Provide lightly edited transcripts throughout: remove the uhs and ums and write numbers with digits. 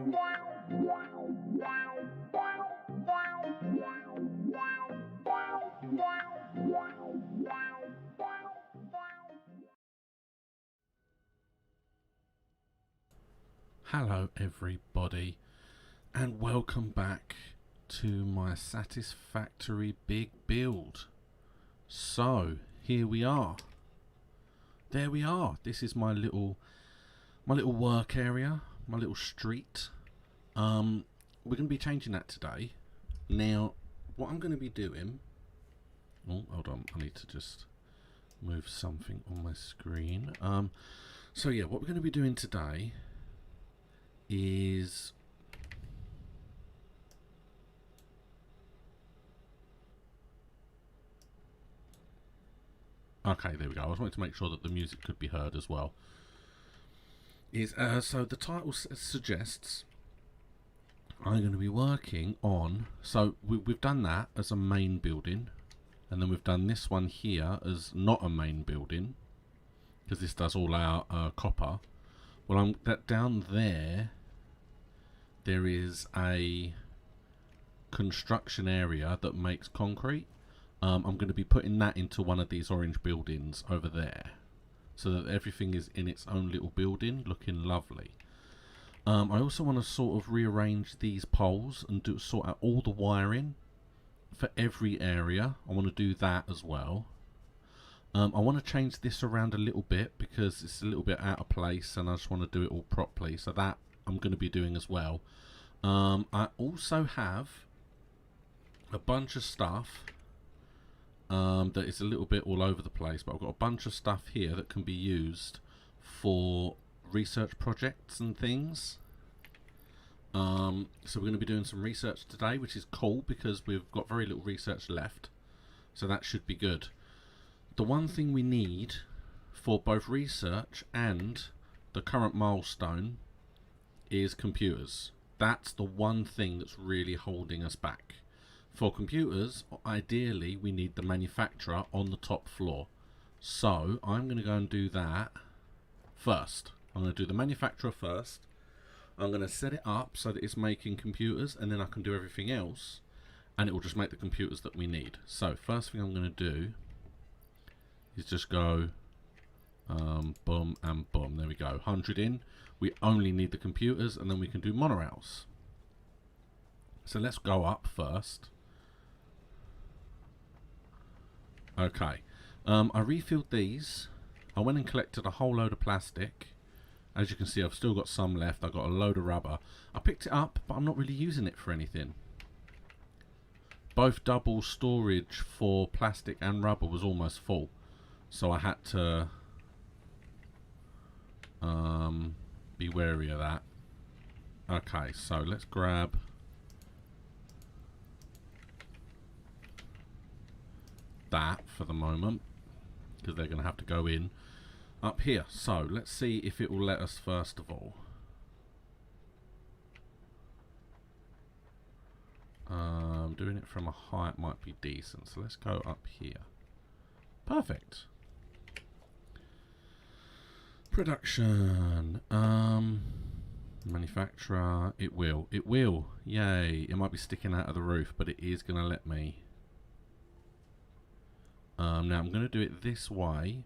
Hello everybody, and welcome back to my Satisfactory big build. So here we are. There we are. This is my little work area, my little street. We're going to be changing that today. Now, what I'm going to be doing. Oh, hold on. I need to just move something on my screen. So yeah, what we're going to be doing today is okay, there we go. I was wanting to make sure that the music could be heard as well. So the title suggests I'm going to be working on, so we've done that as a main building, and then we've done this one here as not a main building, because this does all our copper. Well, that down there is a construction area that makes concrete. I'm going to be putting that into one of these orange buildings over there, so that everything is in its own little building, looking lovely. I also want to sort of rearrange these poles and sort out all the wiring for every area. I want to do that as well. I want to change this around a little bit because it's a little bit out of place, and I just want to do it all properly. So that I'm going to be doing as well. I also have a bunch of stuff that is a little bit all over the place, but I've got a bunch of stuff here that can be used for research projects and things. So we're going to be doing some research today, which is cool because we've got very little research left, so that should be good. The one thing we need for both research and the current milestone is computers. That's the one thing that's really holding us back. For computers, ideally we need the manufacturer on the top floor. So I'm going to go and do that first. I'm going to do the manufacturer first. I'm going to set it up so that it's making computers, and then I can do everything else, and it will just make the computers that we need. So first thing I'm going to do is just go boom and boom. There we go. 100 in. We only need the computers, and then we can do monorails. So let's go up first. Okay. I refilled these. I went and collected a whole load of plastic. As you can see, I've still got some left. I've got a load of rubber. I picked it up, but I'm not really using it for anything. Both double storage for plastic and rubber was almost full, so I had to be wary of that. Okay, so let's grab that for the moment, because they're going to have to go in up here. So let's see if it will let us first of all. Doing it from a height might be decent, so let's go up here. Perfect. Production. Manufacturer. It will. Yay. It might be sticking out of the roof, but it is going to let me. Now I'm going to do it this way,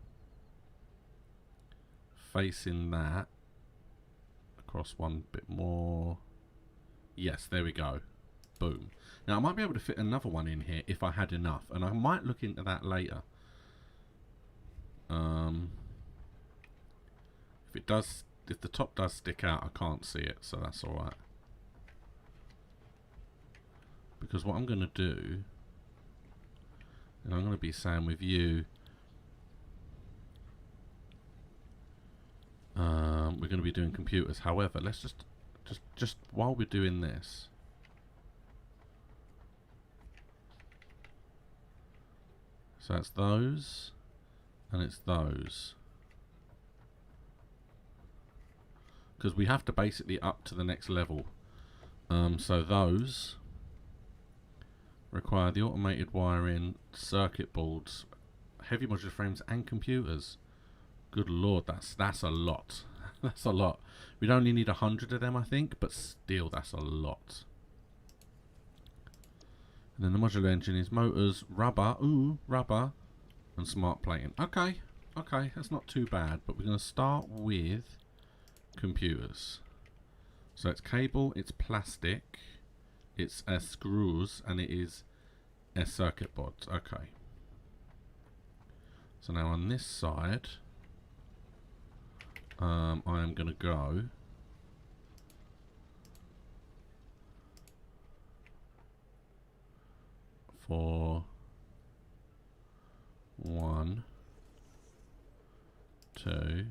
facing that, across one bit more. Yes, there we go. Boom. Now I might be able to fit another one in here if I had enough, and I might look into that later. If the top does stick out, I can't see it, so that's alright. Because what I'm going to do, and I'm going to be saying with you, we're going to be doing computers. However, let's just while we're doing this, so it's those, and it's those, because we have to basically up to the next level. So those require the automated wiring, circuit boards, heavy modular frames, and computers. Good lord, that's a lot. That's a lot. We'd only need 100 of them, I think, but still, that's a lot. And then the modular engine is motors, rubber, rubber, and smart plating. Okay, okay, that's not too bad, but we're going to start with computers. So it's cable, it's plastic, it's screws, and it is circuit boards. Okay. So now on this side, I am going to go for 1, 2,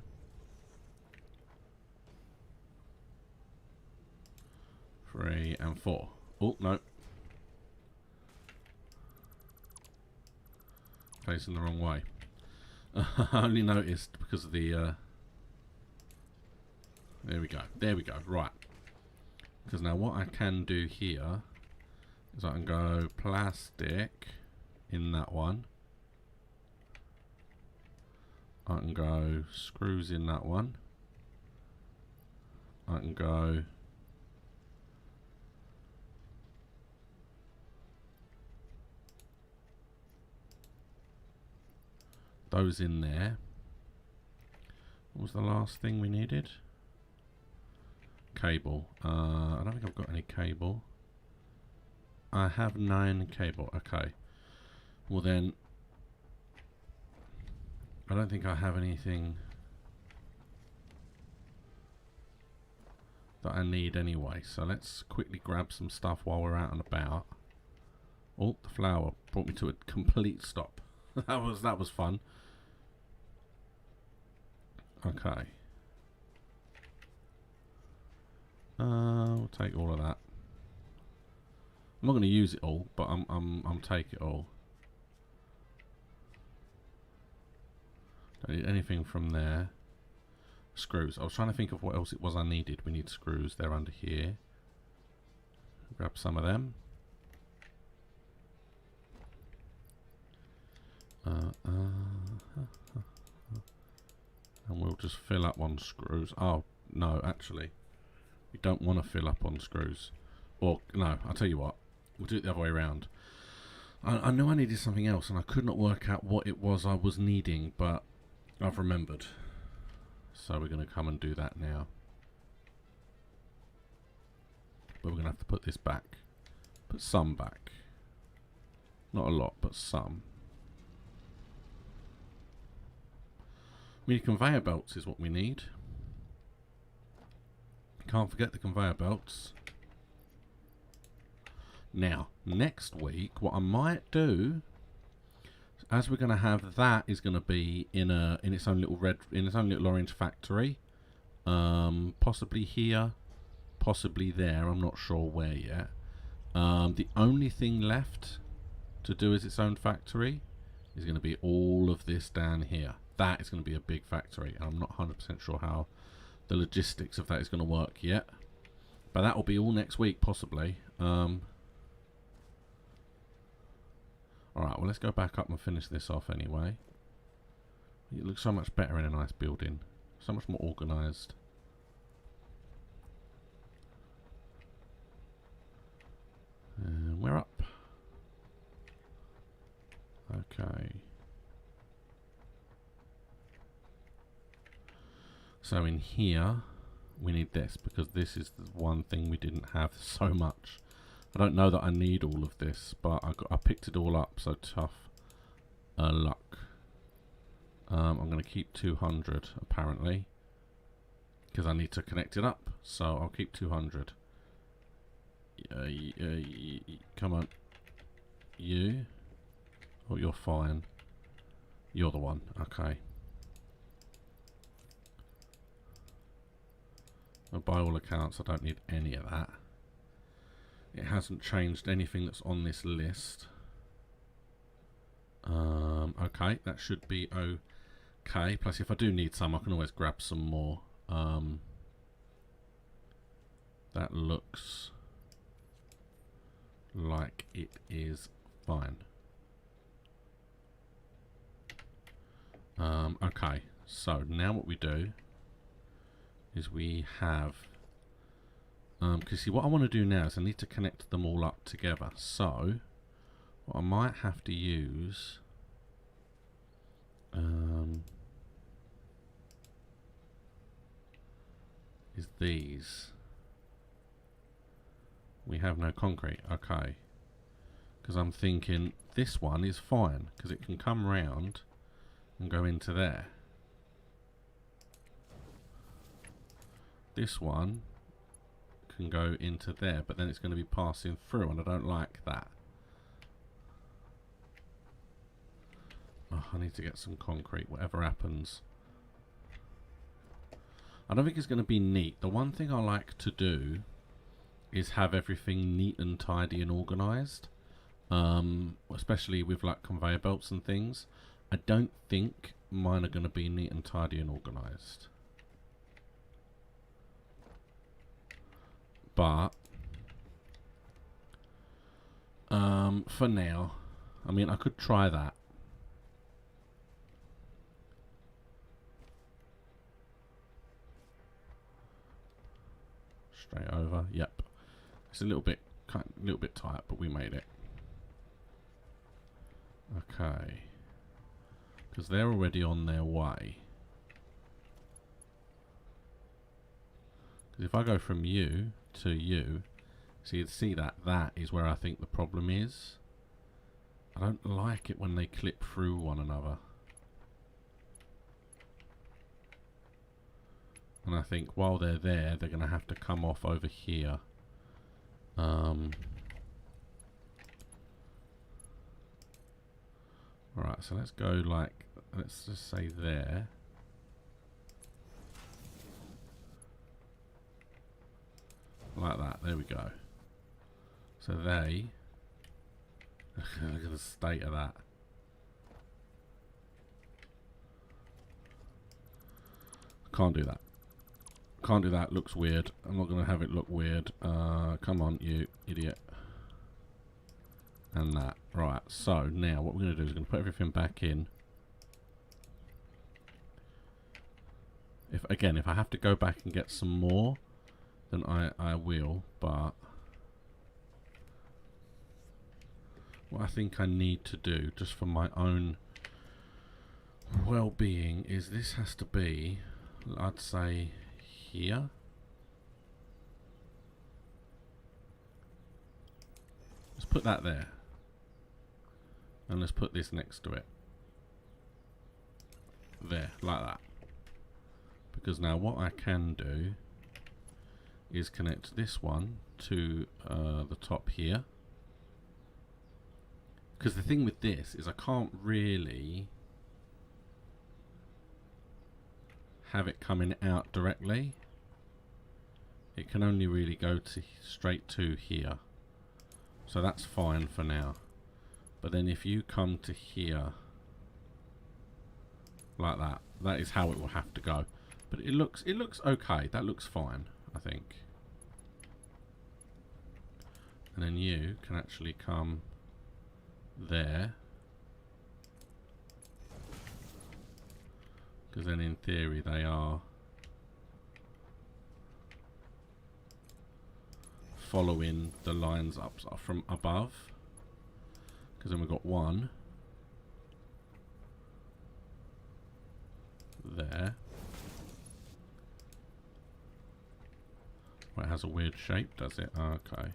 3, and 4. Oh, no. Facing the wrong way. I only noticed because of the... there we go. There we go. Right. Because now what I can do here is I can go plastic in that one. I can go screws in that one. I can go those in there. What was the last thing we needed? Cable. I don't think I've got any cable. I have 9 cable. Okay. Well then, I don't think I have anything that I need anyway. So let's quickly grab some stuff while we're out and about. Oh, the flower brought me to a complete stop. that was fun. Okay. We'll take all of that. I'm not going to use it all, but I'm take it all. Don't need anything from there. Screws. I was trying to think of what else it was I needed. We need screws. They're under here. Grab some of them. And we'll just fill up on screws. Oh, no, actually. We don't want to fill up on screws. Or, no, I'll tell you what. We'll do it the other way around. I knew I needed something else, and I could not work out what it was I was needing, but I've remembered. So we're going to come and do that now. But we're going to have to put this back. Put some back. Not a lot, but some. We need conveyor belts is what we need. Can't forget the conveyor belts. Now, next week, what I might do, as we're going to have that, is going to be in its own little orange factory, possibly here, possibly there. I'm not sure where yet. The only thing left to do as its own factory is going to be all of this down here. That is going to be a big factory, and I'm not 100% sure how the logistics of that is going to work yet. But that will be all next week, possibly. Alright, well, let's go back up and finish this off anyway. It looks so much better in a nice building. So much more organised. We're up. Okay. So in here, we need this, because this is the one thing we didn't have so much. I don't know that I need all of this, but I picked it all up, so tough luck. I'm going to keep 200, apparently, because I need to connect it up, so I'll keep 200. Come on. You? Oh, you're fine. You're the one. Okay. Well, by all accounts, I don't need any of that. It hasn't changed anything that's on this list. Okay, that should be okay. Plus, if I do need some, I can always grab some more. That looks like it is fine. Okay, so now what we do is we have, because see what I want to do now is I need to connect them all up together. So what I might have to use is these. We have no concrete, okay. Because I'm thinking this one is fine, because it can come round and go into there. This one can go into there, but then it's going to be passing through, and I don't like that. Oh, I need to get some concrete, whatever happens. I don't think it's going to be neat. The one thing I like to do is have everything neat and tidy and organised, especially with like conveyor belts and things. I don't think mine are going to be neat and tidy and organised. But for now, I mean, I could try that. Straight over. Yep. It's a little bit tight, but we made it. Okay. Because they're already on their way. Because if I go from you to you, so you'd see that is where I think the problem is. I don't like it when they clip through one another. And I think while they're there, they're going to have to come off over here. Alright, so let's go like, let's just say there. Like that, there we go. So they, look at the state of that. Can't do that. Can't do that, looks weird. I'm not going to have it look weird. Come on, you idiot. And that. Right, so now what we're going to do is we're going to put everything back in. If I have to go back and get some more, then I will, but what I think I need to do, just for my own well-being, is this has to be, I'd say, here. Let's put that there. And let's put this next to it. There, like that. Because now what I can do is connect this one to the top here. Because the thing with this is I can't really have it coming out directly. It can only really go to straight to here. So that's fine for now. But then if you come to here like that, that is how it will have to go. But it looks okay. That looks fine, I think. And then you can actually come there. Because then in theory they are following the lines up from above. Because then we've got one there. Well, it has a weird shape, does it? Okay.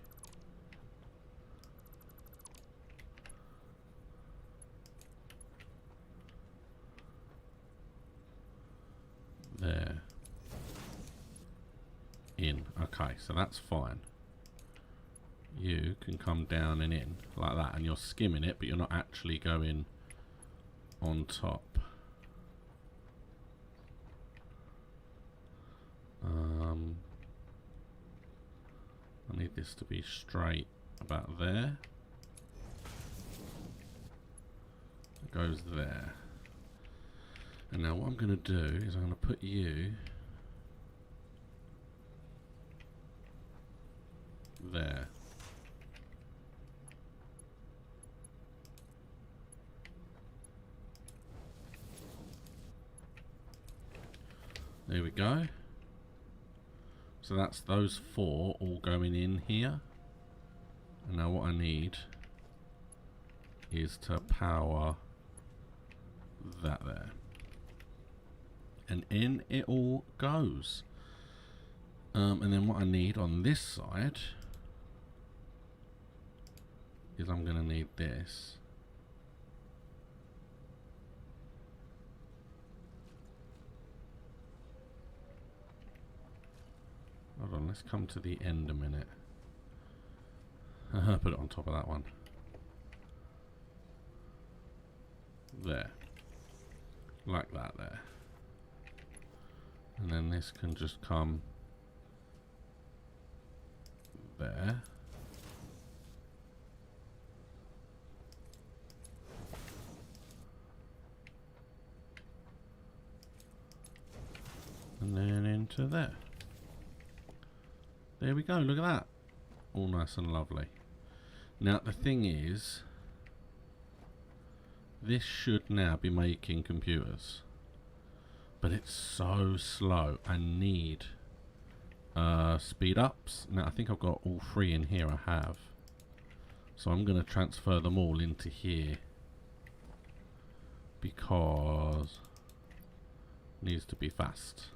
There. In. Okay, so that's fine. You can come down and in like that, and you're skimming it, but you're not actually going on top. I need this to be straight about there. It goes there. And now what I'm going to do is I'm going to put you there. There we go. So that's those 4 all going in here. And now what I need is to power that there. And in it all goes. And then what I need on this side is I'm going to need this. Hold on, let's come to the end a minute. Put it on top of that one. There. Like that there. And then this can just come there. And then into there. There we go, look at that. All nice and lovely. Now the thing is, this should now be making computers. But it's so slow. I need speed ups. Now I think I've got all 3 in here, I have. So I'm going to transfer them all into here. Because it needs to be fast.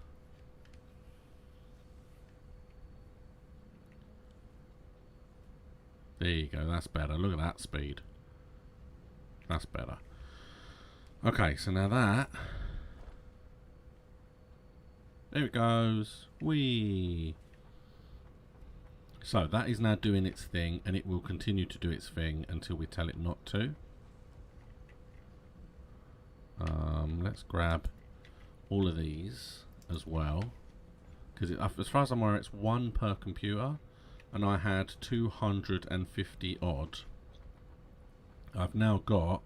There you go, that's better. Look at that speed. That's better. Okay, so now that... There it goes. Whee! So that is now doing its thing, and it will continue to do its thing until we tell it not to. Let's grab all of these as well. Because as far as I'm aware, it's 1 per computer. And I had 250 odd. I've now got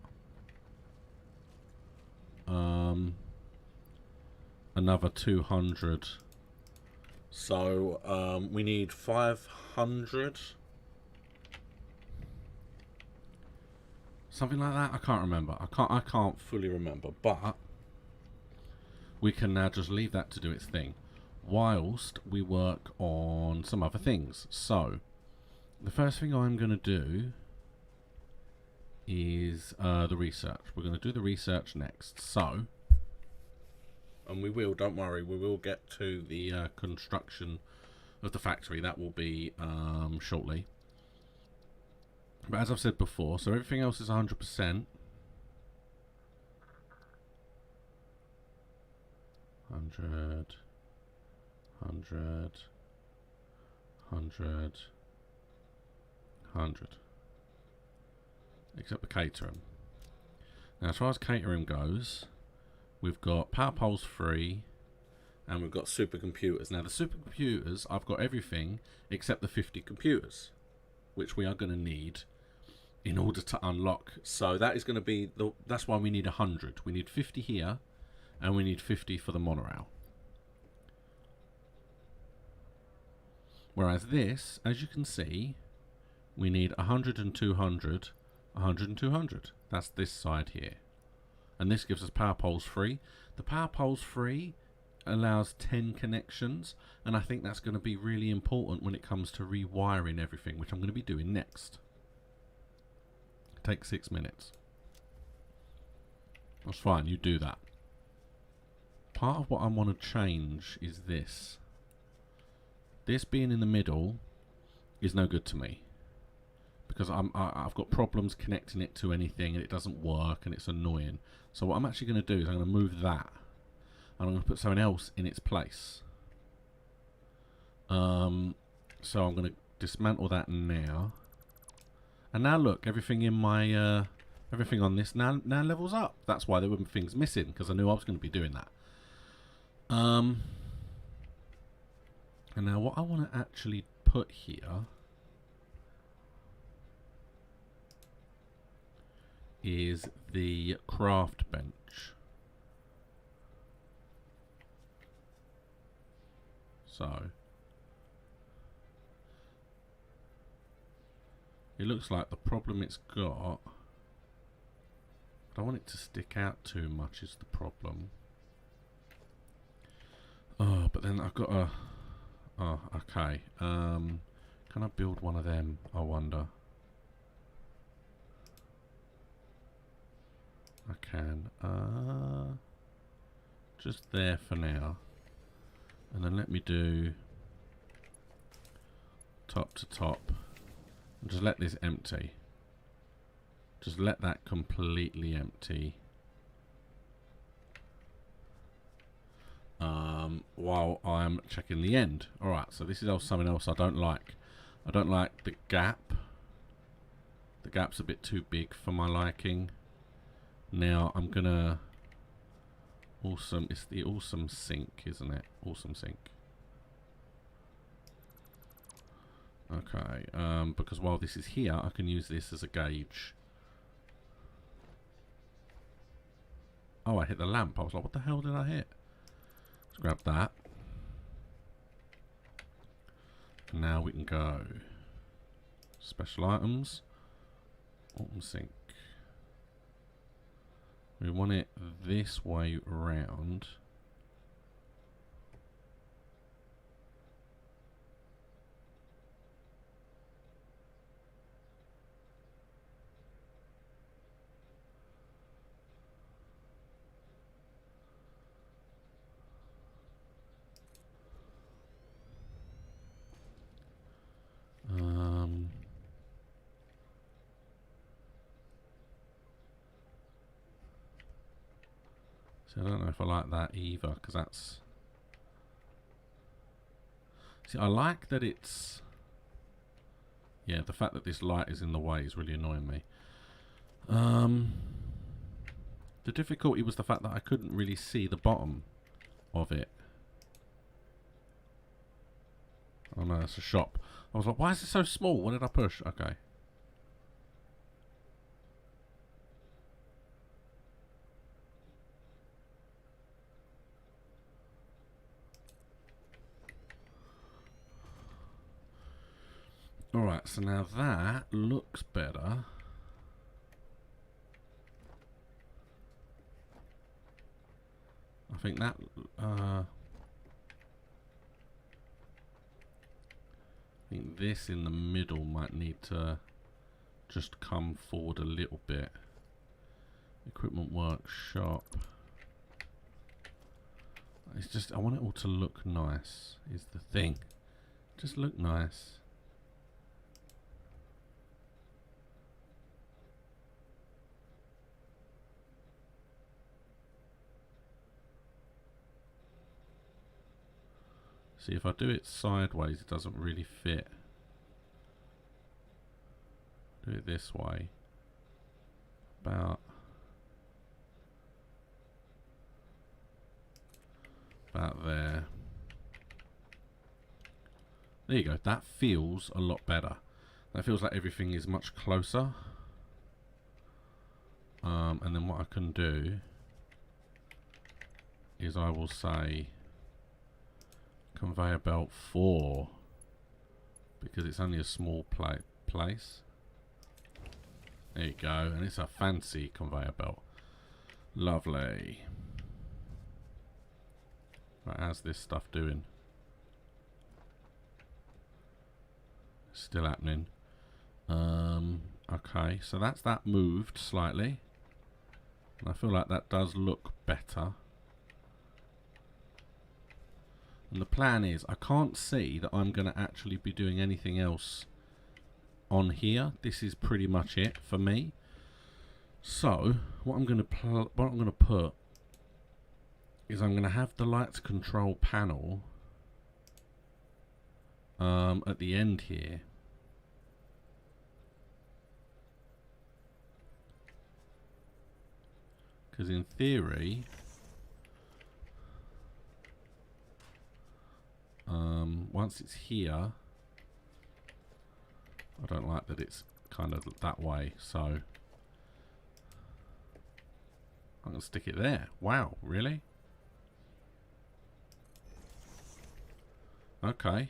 another 200. So we need 500. Something like that. I can't remember. I can't fully remember. But we can now just leave that to do its thing, whilst we work on some other things. So the first thing I'm going to do is the research. We're going to do the research next. So, and we will, don't worry, we will get to the construction of the factory. That will be shortly. But as I've said before, so everything else is 100%. 100, 100. Except the catering. Now as far as catering goes, we've got power poles 3 and we've got supercomputers. Now the supercomputers, I've got everything except the 50 computers, which we are going to need in order to unlock. So that is going to be, that's why we need 100. We need 50 here and we need 50 for the monorail. Whereas this, as you can see, we need 100 and 200, 100 and 200. That's this side here. And this gives us power poles 3. The power poles 3 allows 10 connections, and I think that's going to be really important when it comes to rewiring everything, which I'm going to be doing next. It takes 6 minutes. That's fine, you do that. Part of what I want to change is this. This being in the middle is no good to me, because I've got problems connecting it to anything and it doesn't work and it's annoying. So what I'm actually going to do is I'm going to move that and I'm going to put something else in its place. So I'm going to dismantle that now. And now look, everything in my everything on this now levels up. That's why there were things missing, because I knew I was going to be doing that. And now what I want to actually put here is the craft bench. So it looks like the problem it's got, I don't want it to stick out too much is the problem. Oh, but then I've got Oh, okay. Can I build one of them, I wonder? I can. Just there for now. And then let me do top to top. And just let this empty. Just let that completely empty. While I'm checking the end. Alright, so this is also something else I don't like. I don't like the gap. The gap's a bit too big for my liking. Now I'm gonna it's the awesome sink, isn't it? Awesome sink. Okay, because while this is here, I can use this as a gauge. Oh, I hit the lamp. I was like, what the hell did I hit? Let's grab that. And now we can go. Special items. Autumn sink. We want it this way round. I don't know if I like that either, because that's... See, I like that it's... Yeah, the fact that this light is in the way is really annoying me. The difficulty was the fact that I couldn't really see the bottom of it. Oh no, that's a shop. I was like, why is it so small? What did I push? Okay. Alright, so now that looks better. I think that... I think this in the middle might need to just come forward a little bit. Equipment workshop. It's just, I want it all to look nice, is the thing. Just look nice. See, if I do it sideways, it doesn't really fit. Do it this way. About there. There you go. That feels a lot better. That feels like everything is much closer. And then what I can do is I will say conveyor belt 4, because it's only a small place. There you go, and it's a fancy conveyor belt. Lovely. Right, how's this stuff doing? Still happening. Okay, so that's that moved slightly, and I feel like that does look better. And the plan is, I can't see that I'm going to actually be doing anything else on here. This is pretty much it for me. So what I'm going to put is I'm going to have the lights control panel at the end here. Because in theory, once it's here, I don't like that it's kind of that way, so I'm going to stick it there. Wow, really? Okay.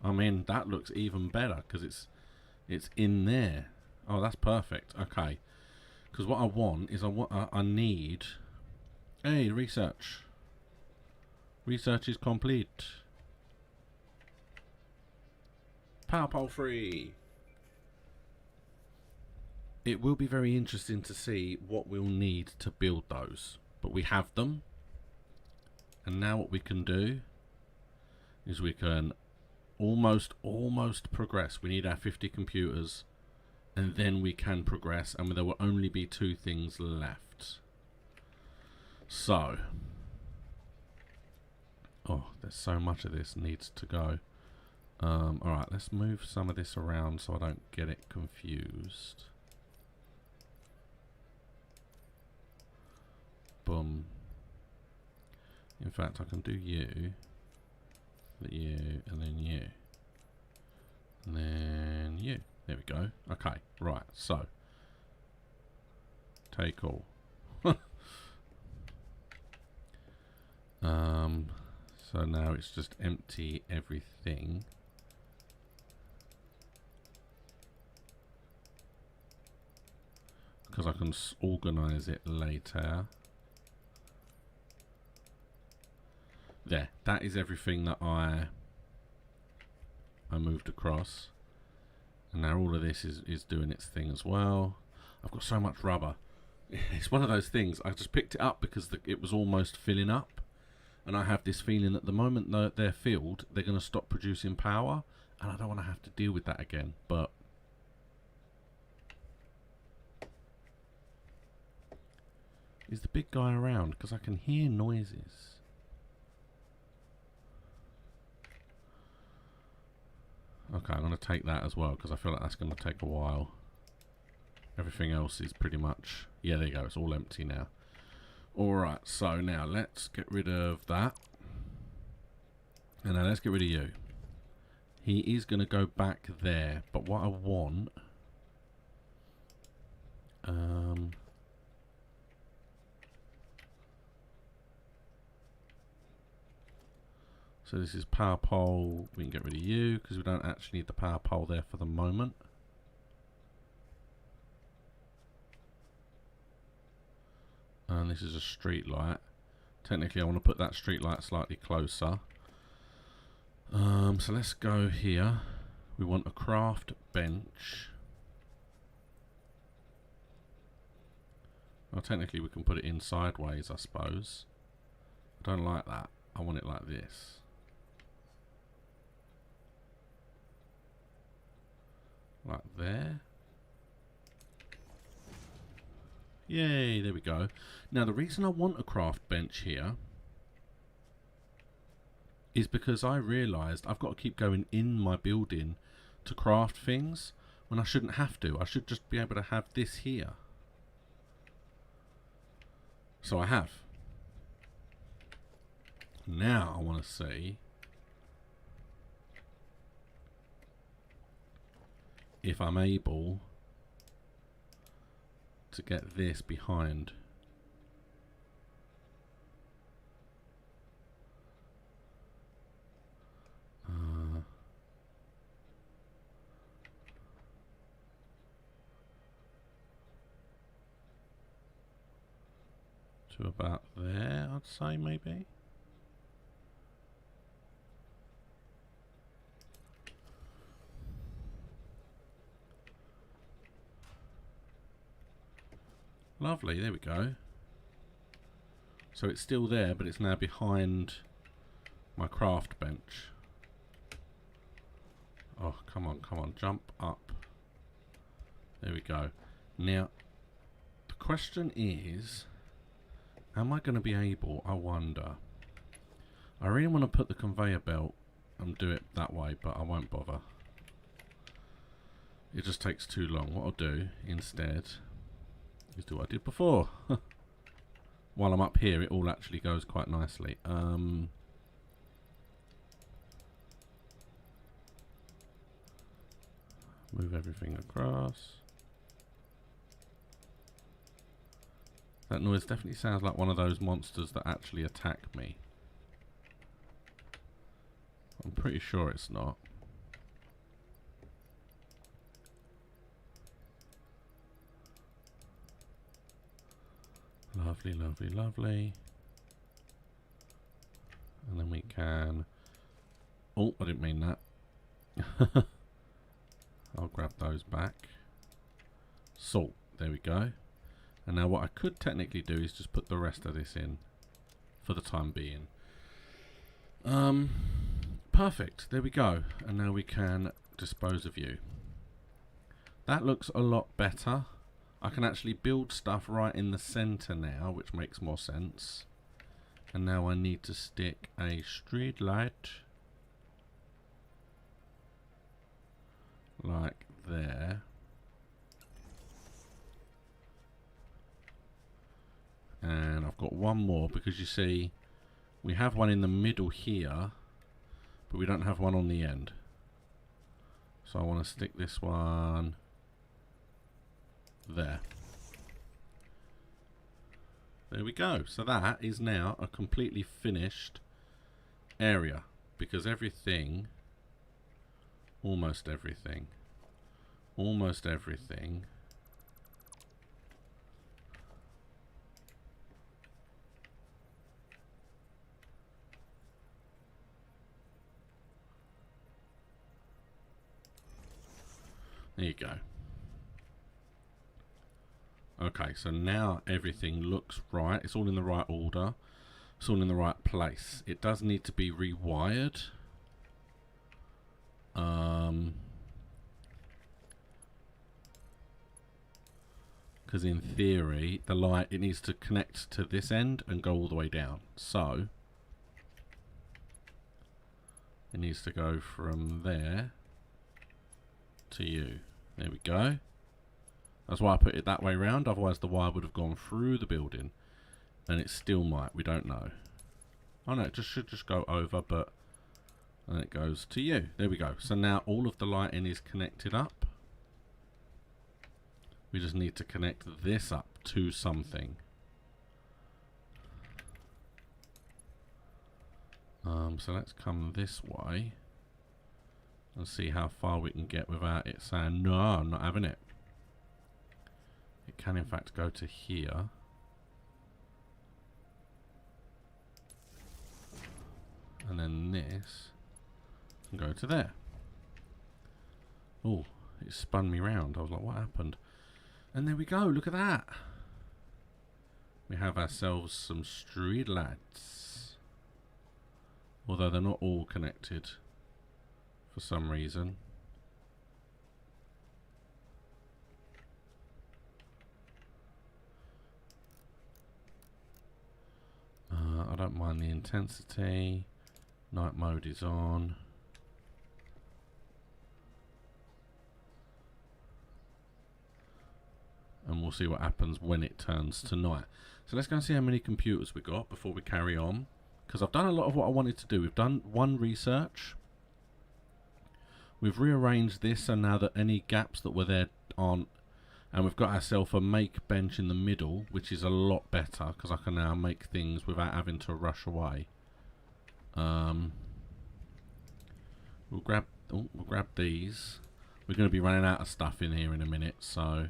I mean, that looks even better because it's in there. Oh, that's perfect. Okay. Because what I want is I need... Hey, research. Research is complete. Power pole 3. It will be very interesting to see what we'll need to build those. But we have them. And now what we can do is we can almost progress. We need our 50 computers. And then we can progress. And there will only be 2 things left. So. Oh, there's so much of this needs to go. Alright, let's move some of this around so I don't get it confused. Boom. In fact, I can do you, and then you. And then you. There we go. Okay, right, so. Take all. So now it's just empty everything. Because I can organize it later. There, that is everything that I moved across. And now all of this is doing its thing as well. I've got so much rubber. It's one of those things. I just picked it up because it was almost filling up. And I have this feeling that the moment that they're filled, they're going to stop producing power. And I don't want to have to deal with that again. But is the big guy around? Because I can hear noises. Okay, I'm going to take that as well because I feel like that's going to take a while. Everything else is pretty much... Yeah, there you go. It's all empty now. Alright, so now let's get rid of that. And now let's get rid of you. He is going to go back there. But what I want... so this is power pole. We can get rid of you because we don't actually need the power pole there for the moment. And this is a street light. Technically I want to put that street light slightly closer. So let's go here. We want a craft bench. Well, technically we can put it in sideways, I suppose. I don't like that. I want it like this. Like there. Yay, there we go. Now the reason I want a craft bench here is because I realised I've got to keep going in my building to craft things when I shouldn't have to. I should just be able to have this here. So I have. Now I want to see if I'm able to get this behind. To about there, I'd say maybe. Lovely, there we go. So it's still there, but it's now behind my craft bench. Oh, come on, jump up. There we go. Now, the question is, am I going to be able, I wonder. I really want to put the conveyor belt and do it that way, but I won't bother. It just takes too long. What I'll do instead is do what I did before. While I'm up here, it all actually goes quite nicely. Move everything across. That noise definitely sounds like one of those monsters that actually attack me. I'm pretty sure it's not. Lovely, lovely, lovely. And then we can... Oh, I didn't mean that. I'll grab those back. Salt. There we go. And now what I could technically do is just put the rest of this in for the time being. Perfect. There we go. And now we can dispose of you. That looks a lot better. I can actually build stuff right in the center now, which makes more sense. And now I need to stick a street light like there. And I've got one more because you see we have one in the middle here, but we don't have one on the end. So I want to stick this one there. There we go. So that is now a completely finished area because everything, almost everything, there you go. Okay, so now everything looks right. It's all in the right order. It's all in the right place. It does need to be rewired. Because in theory, the light, it needs to connect to this end and go all the way down. So it needs to go from there to you. There we go. That's why I put it that way round, otherwise the wire would have gone through the building. And it still might, we don't know. Oh no, it just should just go over, but then it goes to you. There we go. So now all of the lighting is connected up. We just need to connect this up to something. So let's come this way and see how far we can get without it saying, no, I'm not having it. It can in fact go to here. And then this can go to there. Oh, it spun me round. I was like, what happened? And there we go, look at that. We have ourselves some street lights. Although they're not all connected for some reason. I don't mind the intensity. Night mode is on. And we'll see what happens when it turns to night. So let's go and see how many computers we got before we carry on. Because I've done a lot of what I wanted to do. We've done one research. We've rearranged this so now that any gaps that were there aren't. And we've got ourselves a make bench in the middle, which is a lot better because I can now make things without having to rush away. We'll grab these. We're going to be running out of stuff in here in a minute, so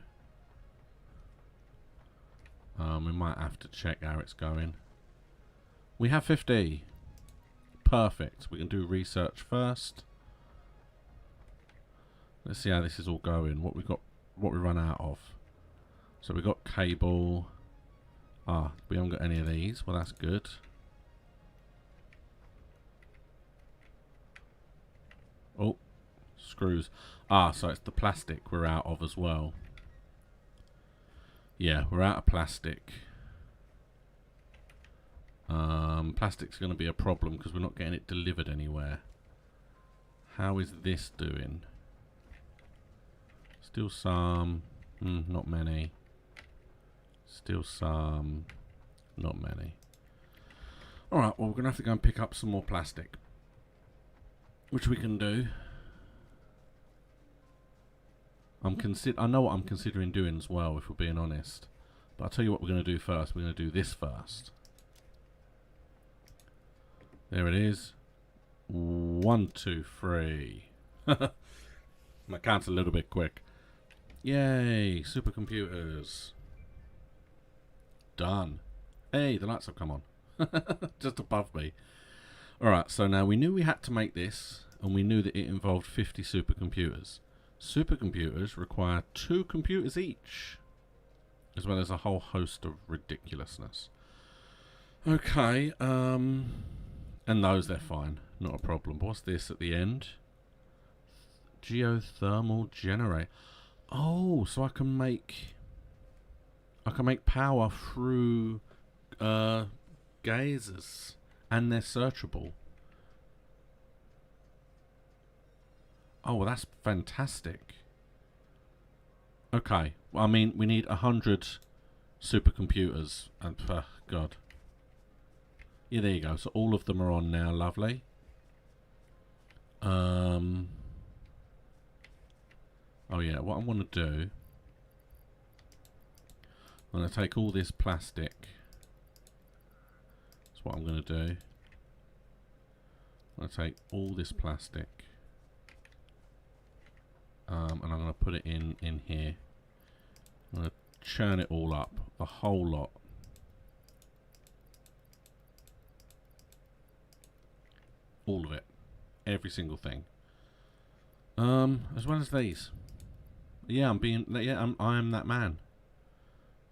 we might have to check how it's going. We have 50. Perfect. We can do research first. Let's see how this is all going. What we got. What we run out of. So we got cable. We haven't got any of these. Well, that's good. Oh, screws. So it's the plastic we're out of as well. Yeah, we're out of plastic. Plastic's going to be a problem because we're not getting it delivered anywhere. How is this doing? Still some, not many. Still some, not many. Alright, well we're going to have to go and pick up some more plastic. Which we can do. I know what I'm considering doing as well, if we're being honest. But I'll tell you what we're going to do first. We're going to do this first. There it is. 1, 2, 3. My count's a little bit quick. Yay, supercomputers. Done. Hey, the lights have come on. Just above me. Alright, so now we knew we had to make this, and we knew that it involved 50 supercomputers. Supercomputers require 2 computers each, as well as a whole host of ridiculousness. Okay, and those, they're fine, not a problem. What's this at the end? Geothermal generator. Oh, so I can make power through geysers, and they're searchable. Oh, well, that's fantastic. Okay, well, I mean, we need 100 supercomputers, and God. Yeah, there you go. So all of them are on now. Lovely. Oh yeah, what I want to do, I'm going to take all this plastic. That's what I'm going to do. I'm going to take all this plastic, and I'm going to put it in here. I'm going to churn it all up, the whole lot. All of it, every single thing, as well as these. Yeah, I am that man.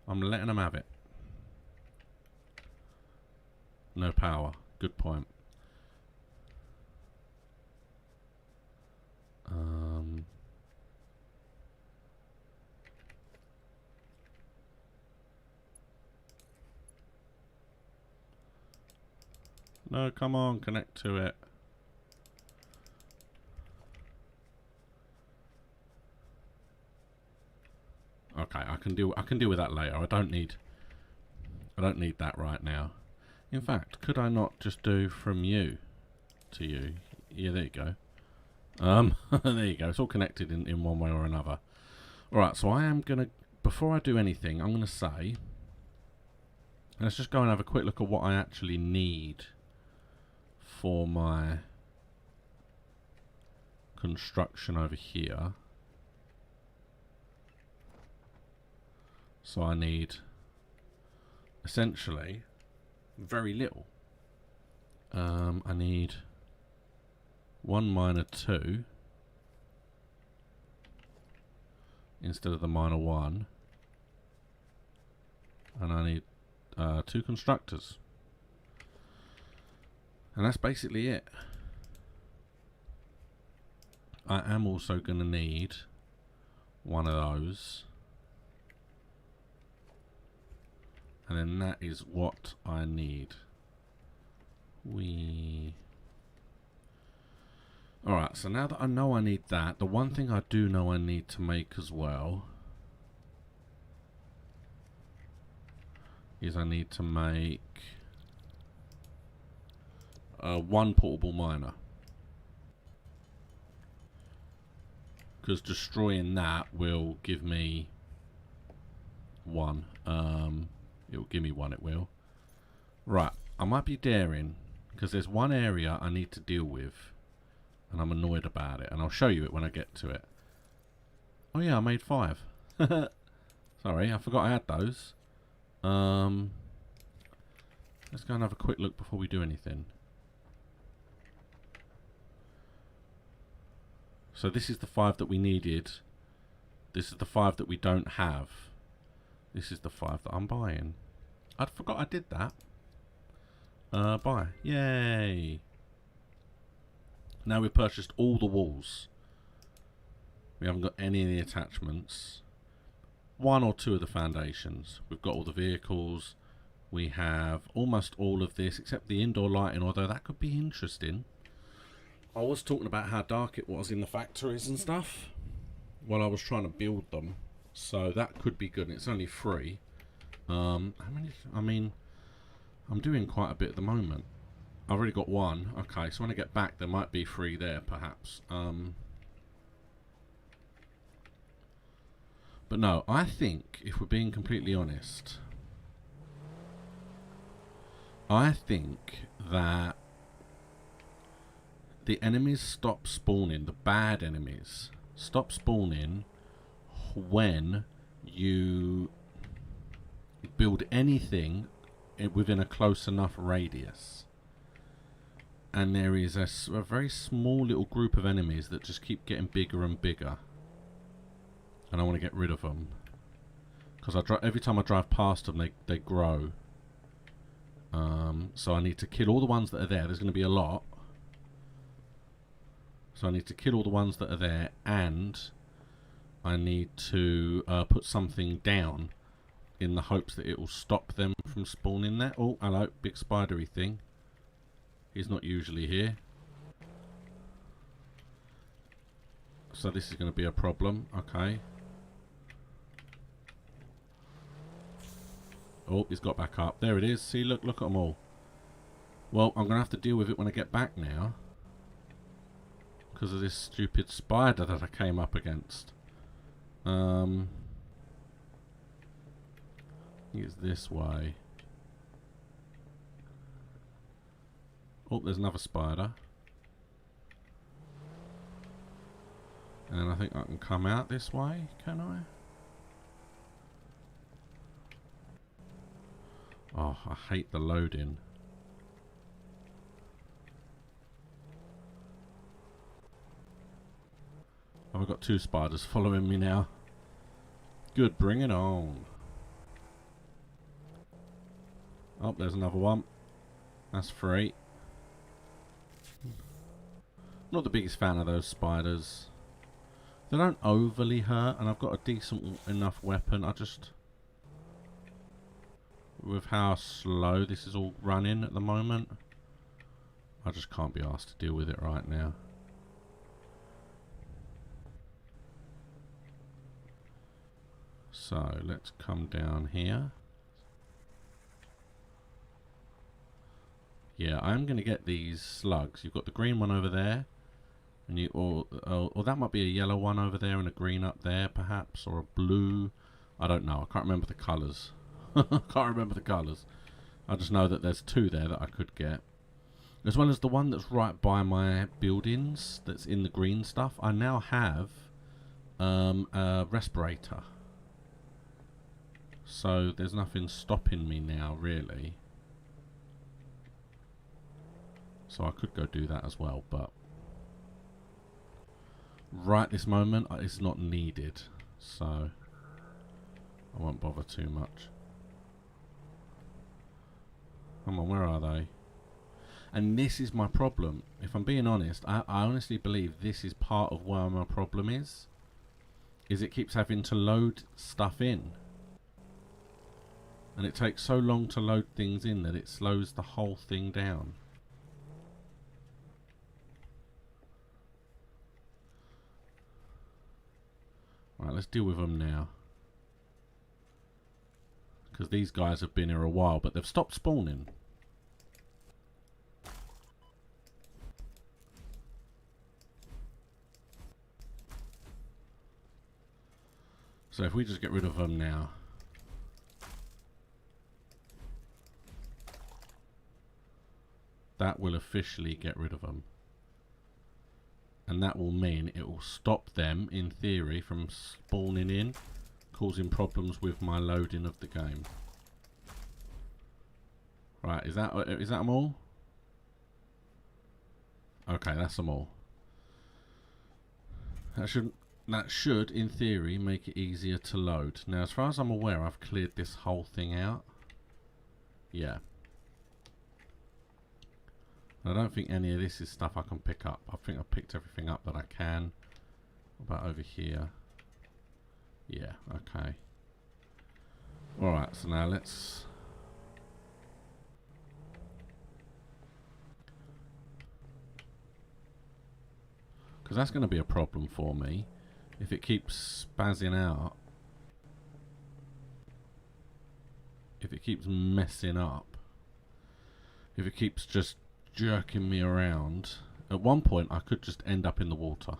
I'm letting them have it. No power. Good point. No, come on, connect to it. Okay, I can deal with that later. I don't need that right now. In fact, could I not just do from you to you? Yeah, there you go. There you go. It's all connected in one way or another. Alright, so I am gonna, before I do anything, I'm gonna say, let's just go and have a quick look at what I actually need for my construction over here. So I need essentially very little. I need 1 miner 2 instead of the miner 1, and I need 2 constructors, and that's basically it. I am also going to need one of those, and then that is what I need. Alright, so now that I know I need that, the one thing I do know I need to make as well is I need to make 1 portable miner, because destroying that will give me 1. It will give me 1, it will. Right, I might be daring, because there's one area I need to deal with, and I'm annoyed about it, and I'll show you it when I get to it. Oh yeah, I made 5. Sorry, I forgot I had those. Let's go and have a quick look before we do anything. So this is the 5 that we needed. This is the 5 that we don't have. This is the 5 that I'm buying. I forgot I did that. Buy. Yay! Now we've purchased all the walls. We haven't got any of the attachments. 1 or 2 of the foundations. We've got all the vehicles. We have almost all of this except the indoor lighting, although that could be interesting. I was talking about how dark it was in the factories and stuff while I was trying to build them, so that could be good. And it's only 3. How many? I mean, I'm doing quite a bit at the moment. I've already got 1. Okay, so when I get back there might be 3 there perhaps. But no, I think, if we're being completely honest, I think that the enemies stop spawning, the bad enemies stop spawning when you build anything within a close enough radius. And there is a very small little group of enemies that just keep getting bigger and bigger. and I want to get rid of them because every time I drive past them, they grow. So I need to kill all the ones that are there. There's going to be a lot. So I need to kill all the ones that are there, and I need to put something down in the hopes that it will stop them from spawning there. Oh, hello, big spidery thing. He's not usually here. So this is going to be a problem. Okay. Oh, he's got back up. There it is. See, look at them all. Well, I'm going to have to deal with it when I get back now. Because of this stupid spider that I came up against. I think it's this way. Oh, there's another spider. And I think I can come out this way, can I? Oh, I hate the loading. Oh, I've got two spiders following me now. Good, bring it on. Oh, there's another one. That's free. Not the biggest fan of those spiders. They don't overly hurt, and I've got a decent enough weapon. I just... with how slow this is all running at the moment, I just can't be asked to deal with it right now. So let's come down here. Yeah, I'm going to get these slugs. You've got the green one over there, and you or that might be a yellow one over there and a green up there, perhaps, or a blue. I don't know. I can't remember the colours. Can't remember the colours. I just know that there's two there that I could get, as well as the one that's right by my buildings. That's in the green stuff. I now have a respirator. So there's nothing stopping me now, really. So I could go do that as well, but right this moment it's not needed, so I won't bother too much. Come on, where are they? And this is my problem. If I'm being honest, I honestly believe this is part of where my problem is it keeps having to load stuff in. And it takes so long to load things in that it slows the whole thing down. Right, let's deal with them now. Because these guys have been here a while, but they've stopped spawning. So if we just get rid of them now. That will officially get rid of them. And that will mean it will stop them, in theory, from spawning in, causing problems with my loading of the game. Right, is that them all? Okay, that's them all. That should, in theory, make it easier to load. Now, as far as I'm aware, I've cleared this whole thing out. Yeah. I don't think any of this is stuff I can pick up. I think I've picked everything up that I can. What about over here? Yeah, okay. Alright, so now let's... because that's going to be a problem for me. If it keeps spazzing out. If it keeps messing up. If it keeps just jerking me around. At one point I could just end up in the water.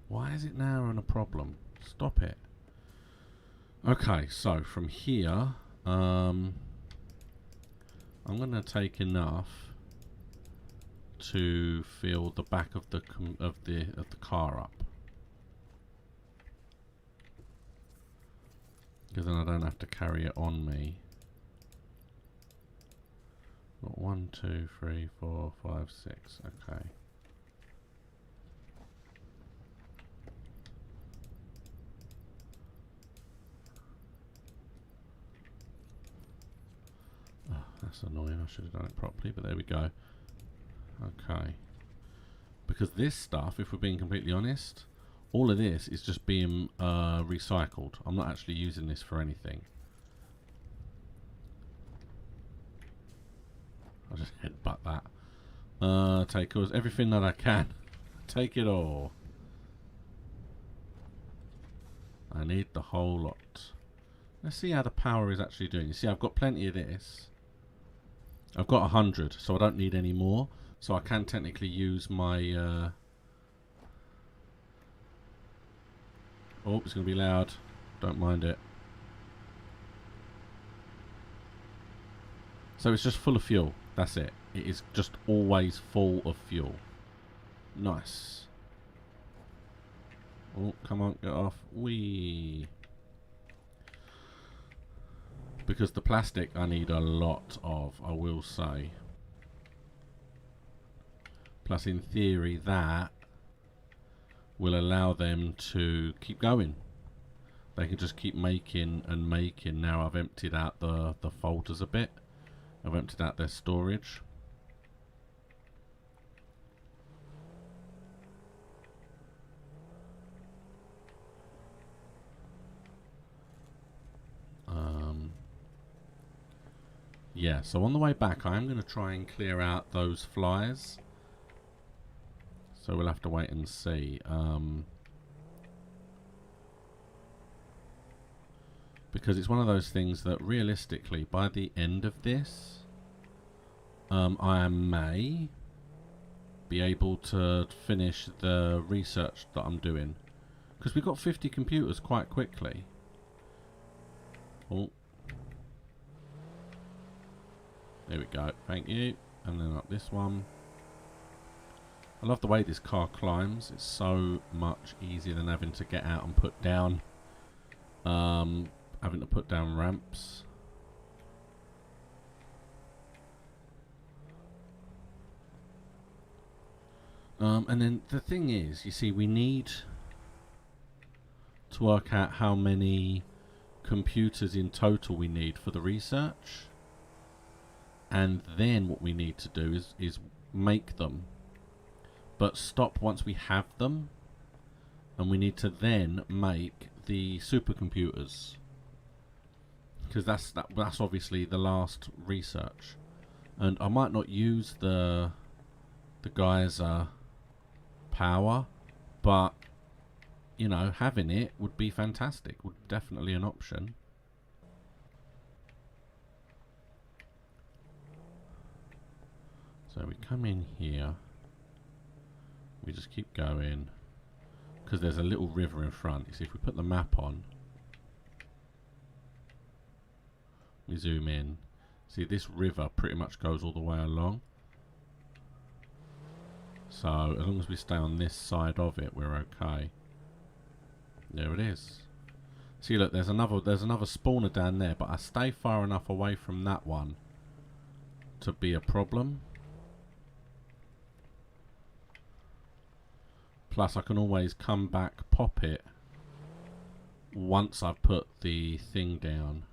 Why is it now a problem? Stop it. Okay, so from here I'm going to take enough to fill the back of the car up, because then I don't have to carry it on me. Got 1, 2, 3, 4, 5, 6. Okay. That's annoying. I should have done it properly, but there we go. Okay. Because this stuff, if we're being completely honest, all of this is just being recycled. I'm not actually using this for anything. I'll just headbutt that. Take everything that I can. Take it all. I need the whole lot. Let's see how the power is actually doing. You see, I've got plenty of this. I've got 100, so I don't need any more. So I can technically use my... Oh, it's going to be loud. Don't mind it. So it's just full of fuel. That's it. It is just always full of fuel. Nice. Oh, come on, get off. Whee! Because the plastic I need a lot of, I will say. Plus, in theory, that will allow them to keep going. They can just keep making and making. Now I've emptied out the folders a bit. I've emptied out their storage. Yeah, so on the way back I am going to try and clear out those flies. So we'll have to wait and see. Because it's one of those things that realistically by the end of this I may be able to finish the research that I'm doing. Because we got 50 computers quite quickly. Oh. There we go, thank you. And then up this one. I love the way this car climbs. It's so much easier than having to get out and put down. Having to put down ramps. And then the thing is, you see, we need to work out how many computers in total we need for the research. And then what we need to do is make them. But stop once we have them. And we need to then make the supercomputers. Because that's obviously the last research. And I might not use the geyser power, but you know, having it would be fantastic. Would definitely an option. So we come in here. We just keep going. Because there's a little river in front. You see, if we put the map on, we zoom in. See, this river pretty much goes all the way along. So as long as we stay on this side of it, we're okay. There it is. See, look, there's another spawner down there, but I stay far enough away from that one to be a problem. Plus, I can always come back, pop it once I've put the thing down.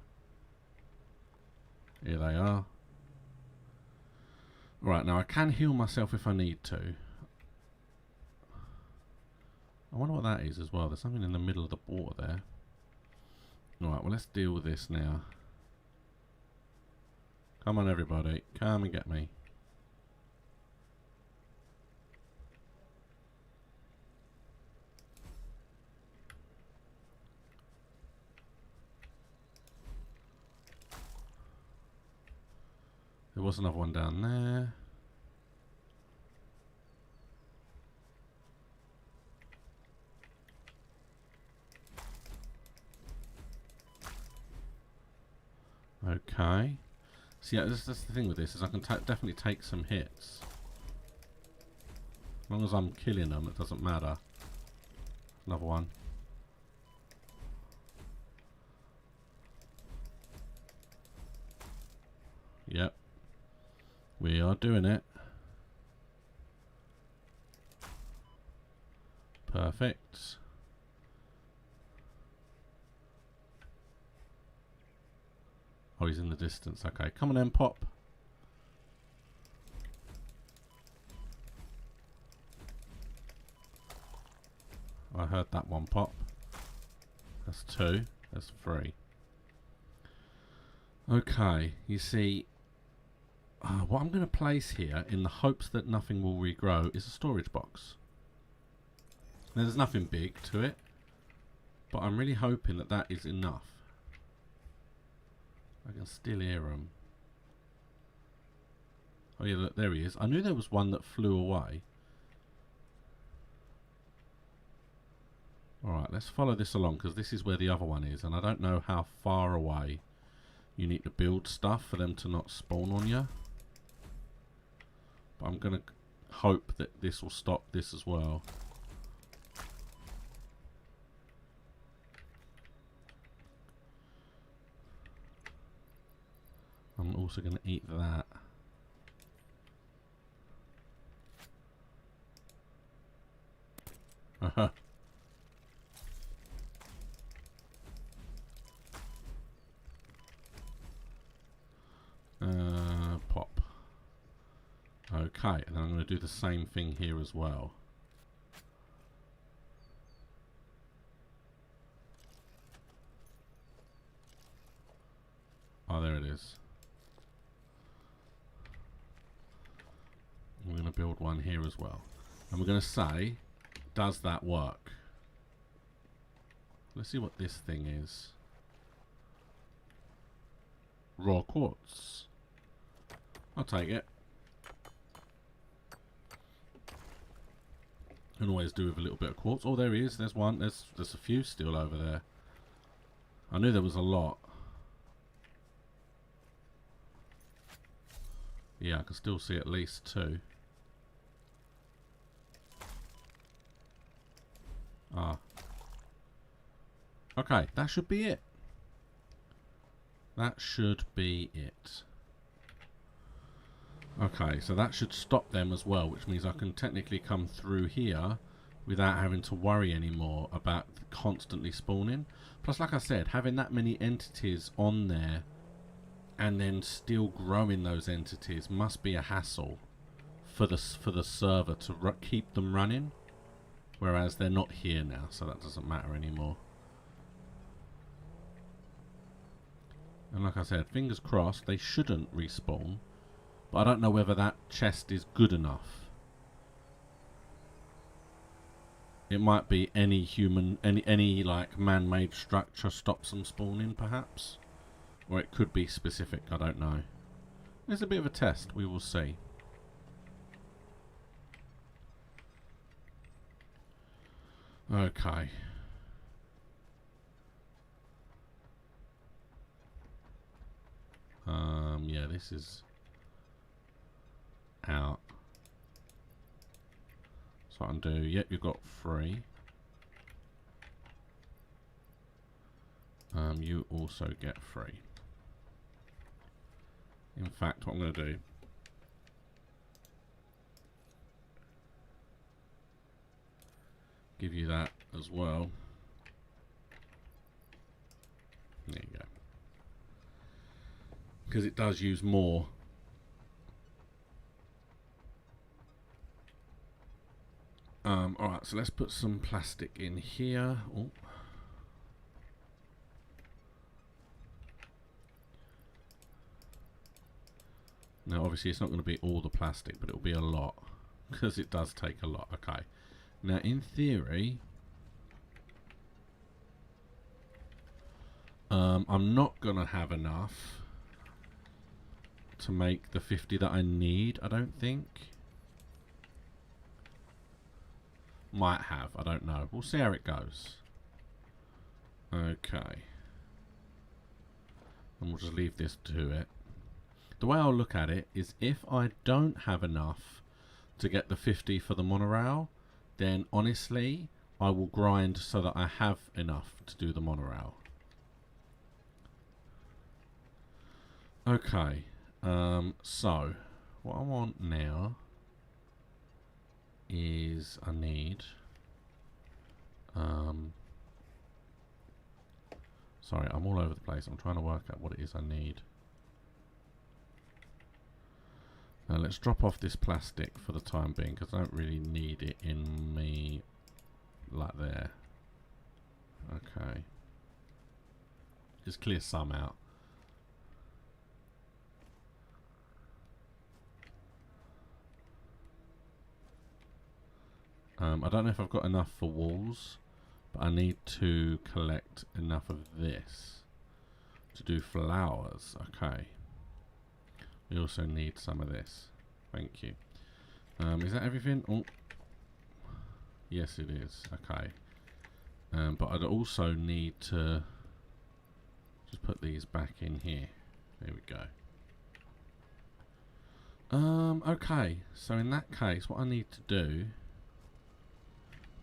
Here they are. Right, now I can heal myself if I need to. I wonder what that is as well. There's something in the middle of the water there. Alright, well, let's deal with this now. Come on, everybody. Come and get me. There was another one down there. Okay. See, yeah, that's the thing with this, is I can definitely take some hits. As long as I'm killing them, it doesn't matter. Another one. Yep. We are doing it. Perfect. Oh, he's in the distance. Okay, come on then, pop. heard that one pop. That's 2. That's 3. Okay, you see, what I'm going to place here, in the hopes that nothing will regrow, is a storage box. Now, there's nothing big to it, but I'm really hoping that that is enough. I can still hear him. Oh yeah, look, there he is. I knew there was one that flew away. Alright, let's follow this along, because this is where the other one is, and I don't know how far away you need to build stuff for them to not spawn on you. But I'm going to hope that this will stop this as well. I'm also going to eat that. Pop. Okay, and then I'm going to do the same thing here as well. Oh, there it is. We're going to build one here as well. And we're going to say, does that work? Let's see what this thing is. Raw quartz. I'll take it. Can always do with a little bit of quartz. Oh, there he is. There's one. There's a few still over there. I knew there was a lot. Yeah, I can still see at least 2. Ah. Okay, that should be it. That should be it. Okay, so that should stop them as well, which means I can technically come through here without having to worry anymore about constantly spawning. Plus, like I said, having that many entities on there and then still growing those entities must be a hassle for the server to keep them running. Whereas they're not here now, so that doesn't matter anymore. And like I said, fingers crossed, they shouldn't respawn. But I don't know whether that chest is good enough. It might be any human, any like man-made structure stops them spawning, perhaps. Or it could be specific, I don't know. It's a bit of a test, we will see. Okay. Yeah, this is out. So I can do, yep, you've got 3. You also get 3. In fact, what I'm going to do, give you that as well. There you go. Because it does use more. Alright, so let's put some plastic in here. Oh. Now obviously it's not going to be all the plastic, but it'll be a lot. Because it does take a lot. Okay. Now in theory, I'm not going to have enough to make the 50 that I need, I don't think. Might have, I don't know. We'll see how it goes. Okay. And we'll just leave this to it. The way I'll look at it is if I don't have enough to get the 50 for the monorail, then honestly, I will grind so that I have enough to do the monorail. Okay. So, what I want now is I need sorry, I'm all over the place. I'm trying to work out what it is I need. Now let's drop off this plastic for the time being because I don't really need it in me like there. Okay. Just clear some out. I don't know if I've got enough for walls, but I need to collect enough of this to do flowers. Okay. We also need some of this. Thank you. Is that everything? Oh. Yes, it is. Okay. But I'd also need to just put these back in here. There we go. Okay. So in that case, what I need to do,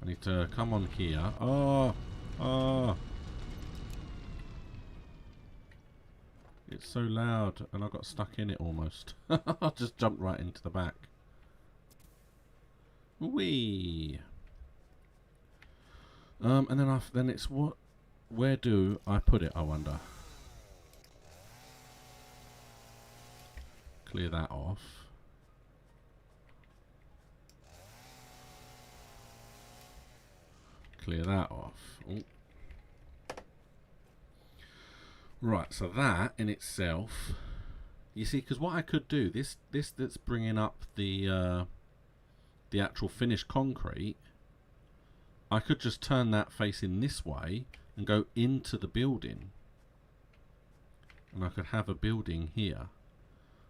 I need to come on here. Oh! Oh! It's so loud, and I got stuck in it almost. I just jumped right into the back. Whee! And then it's what? Where do I put it? I wonder. Clear that off. Clear that off. Ooh. Right, so that in itself, you see, because what I could do, this that's bringing up the actual finished concrete, I could just turn that facing this way and go into the building, and I could have a building here.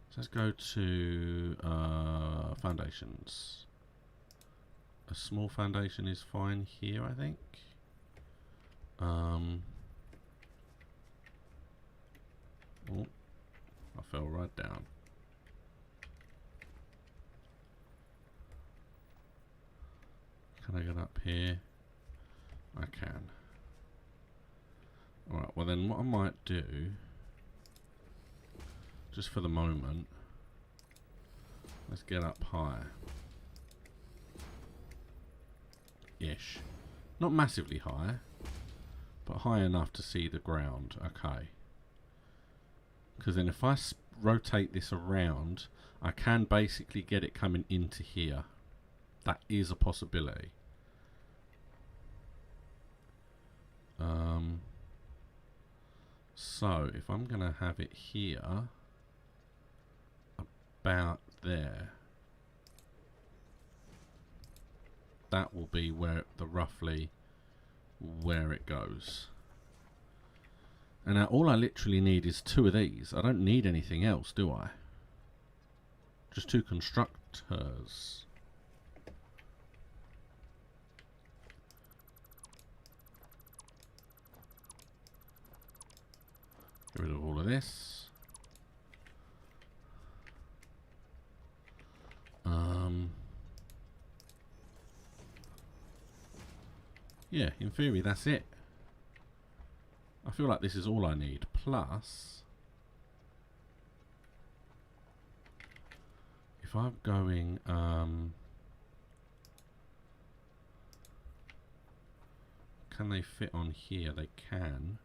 So let's go to foundations. A small foundation is fine here, I think. Oh, I fell right down. Can I get up here? I can. Alright, well then what I might do, just for the moment, let's get up higher. Ish. Not massively high, but high enough to see the ground. Okay. Because then if I rotate this around, I can basically get it coming into here. That is a possibility. So if I'm going to have it here, about there, that will be where roughly where it goes. And now all I literally need is 2 of these. I don't need anything else, do I? Just 2 constructors. Get rid of all of this. Yeah, in theory that's it. I feel like this is all I need. Plus, if I'm going, can they fit on here? They can.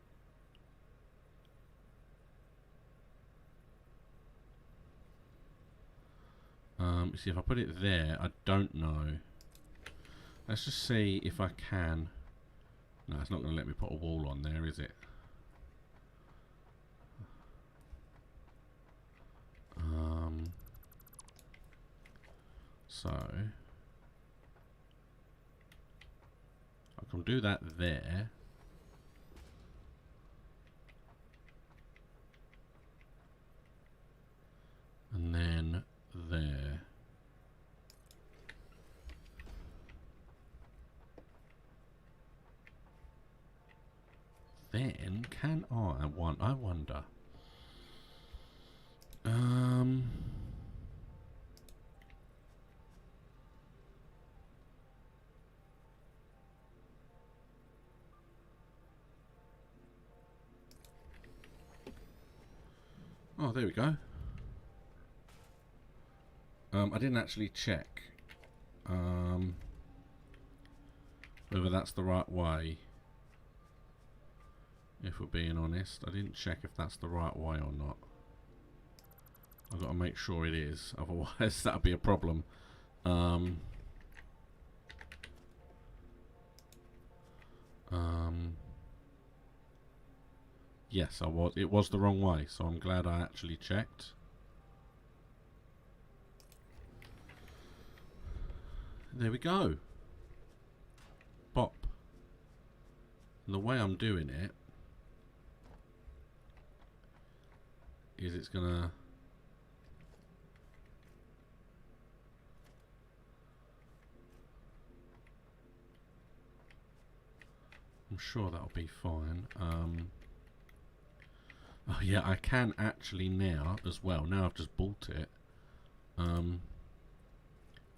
See, if I put it there, I don't know. Let's just see if I can. No, it's not going to let me put a wall on there, is it? So I can do that there. And then there. Then can I wonder. Oh, there we go. I didn't actually check whether that's the right way. If we're being honest, I didn't check if that's the right way or not. I've got to make sure it is, otherwise that'll be a problem. Yes, I was. It was the wrong way, so I'm glad I actually checked. There we go. Pop. And the way I'm doing it is it's gonna... I'm sure that'll be fine. Oh yeah, I can actually now as well. Now I've just bought it.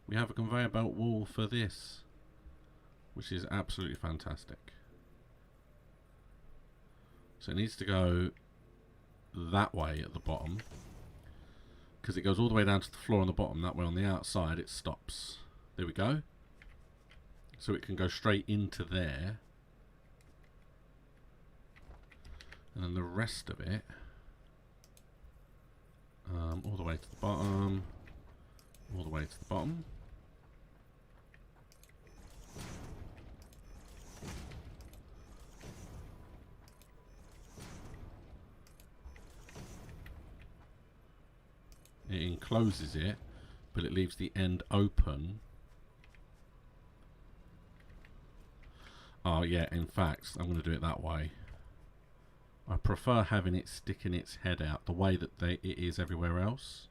We have a conveyor belt wall for this, which is absolutely fantastic. So it needs to go that way at the bottom, because it goes all the way down to the floor on the bottom. That way on the outside it stops. There we go. So it can go straight into there. And then the rest of it, all the way to the bottom, all the way to the bottom. It encloses it, but it leaves the end open. Oh yeah, in fact, I'm going to do it that way. I prefer having it sticking its head out the way that it is everywhere else.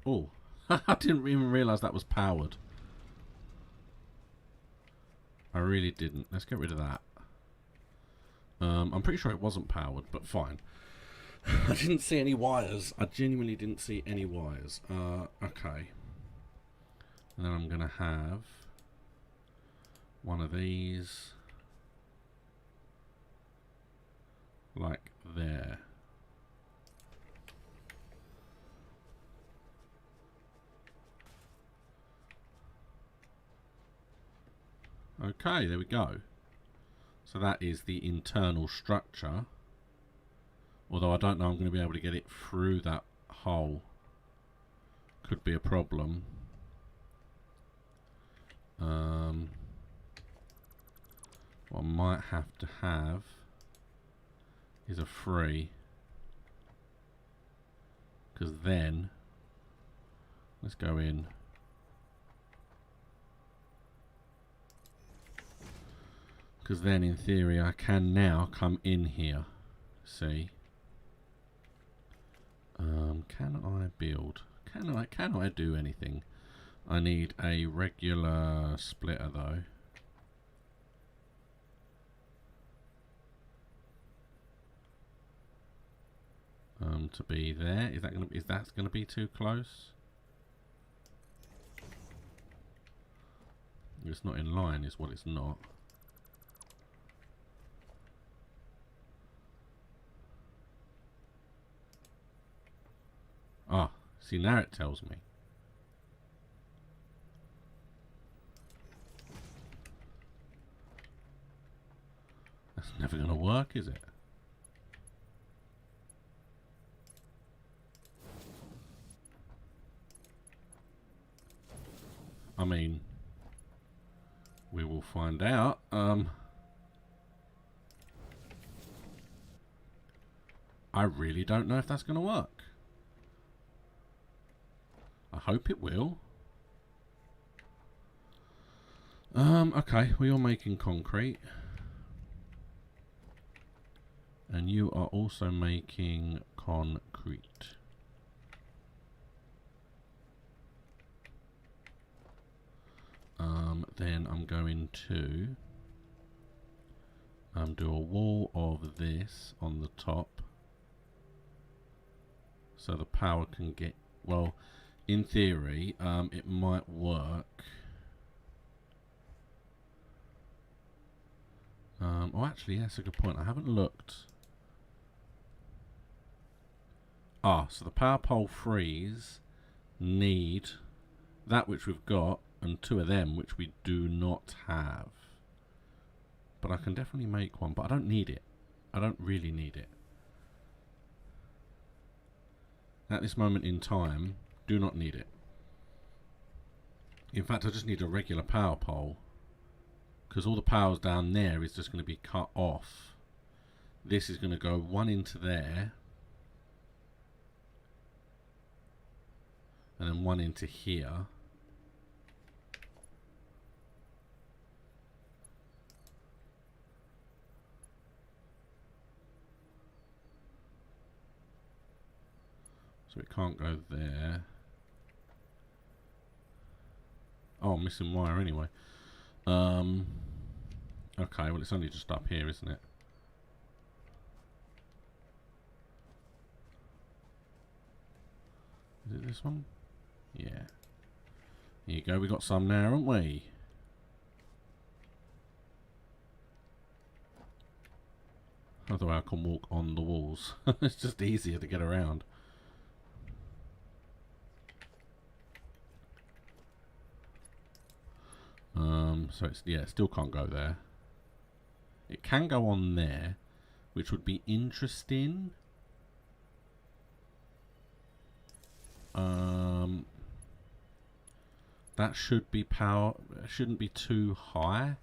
Oh, I didn't even realise that was powered. I really didn't. Let's get rid of that. I'm pretty sure it wasn't powered, but fine. I didn't see any wires. I genuinely didn't see any wires. Okay. And then I'm going to have one of these. Like there. Okay, there we go. So that is the internal structure. Although I don't know I'm going to be able to get it through that hole. Could be a problem. What I might have to have is a free, because then let's go in. Because then in theory I can now come in here. See? Can I build? Can I do anything? I need a regular splitter though. To be there. Is that gonna be too close? It's not in line is what it's not. Ah, see now it tells me. That's never gonna work, is it? I mean, we will find out. I really don't know if that's going to work. I hope it will. Okay, we are making concrete. And you are also making concrete. Then I'm going to do a wall of this on the top, so the power can get, well, in theory, it might work. Oh, actually, that's a good point. I haven't looked. Ah, so the power pole 3s need that which we've got, and 2 of them which we do not have. But I can definitely make one, but I don't need it. I don't really need it. At this moment in time, do not need it. In fact, I just need a regular power pole. because all the power's down there is just going to be cut off. This is going to go one into there, and then one into here. So it can't go there. Oh, I'm missing wire anyway. Okay, well it's only just up here, isn't it? Is it this one? Yeah. Here you go, we got some now, haven't we? Although I can walk on the walls. It's just easier to get around. So it's, yeah, it still can't go there. It can go on there, which would be interesting. That should be power. Shouldn't be too high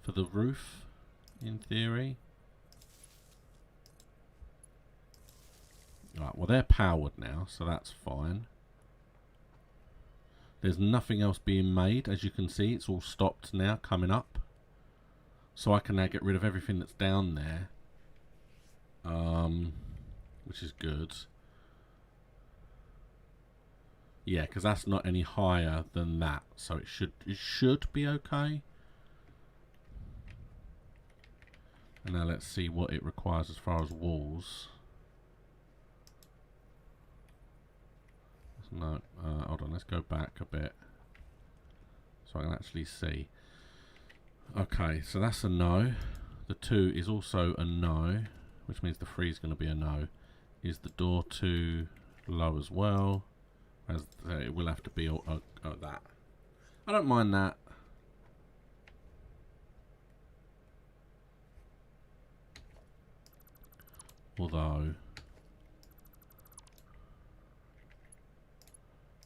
for the roof, in theory. Right, well they're powered now, so that's fine. There's nothing else being made, as you can see. It's all stopped now, coming up. So I can now get rid of everything that's down there, which is good. Yeah, because that's not any higher than that, so it should be okay. And now let's see what it requires as far as walls. No, hold on, let's go back a bit so I can actually see. Okay, so that's a no. The 2 is also a no, which means the 3 is going to be a no. Is the door too low as well? As it will have to be that. I don't mind that. Although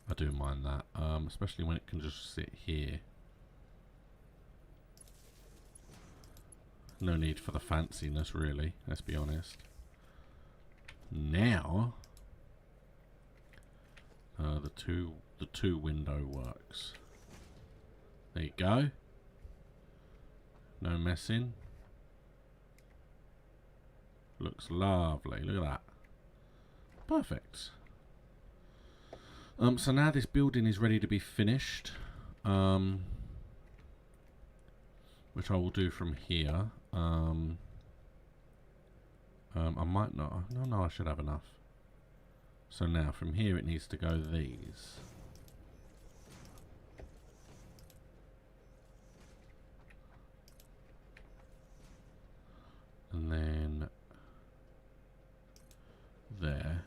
I do mind that, especially when it can just sit here. No need for the fanciness, really, let's be honest. Now, the two window works. There you go. No messing. Looks lovely. Look at that. Perfect. So now this building is ready to be finished, which I will do from here. I might not. No, I should have enough. So now from here it needs to go these. And then there.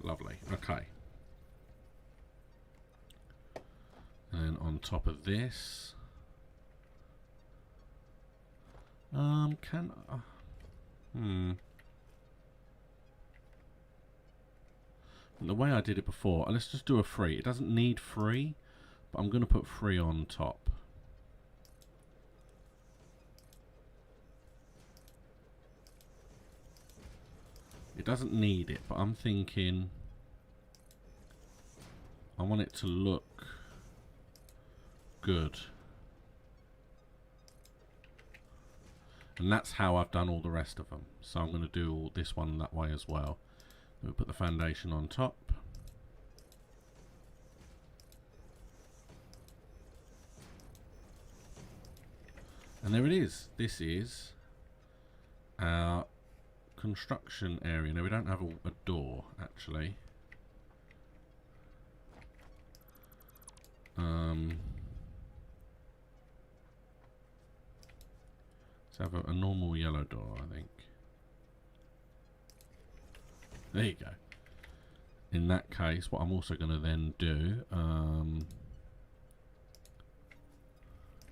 Lovely. Okay. And on top of this, the way I did it before, let's just do a 3. It doesn't need 3, but I'm going to put 3 on top. It doesn't need it, but I'm thinking I want it to look good. And that's how I've done all the rest of them. So I'm going to do all this one that way as well. Then we put the foundation on top. And there it is. This is our construction area. Now we don't have a door actually. Let's have a normal yellow door, I think. There you go. In that case, what I'm also going to then do,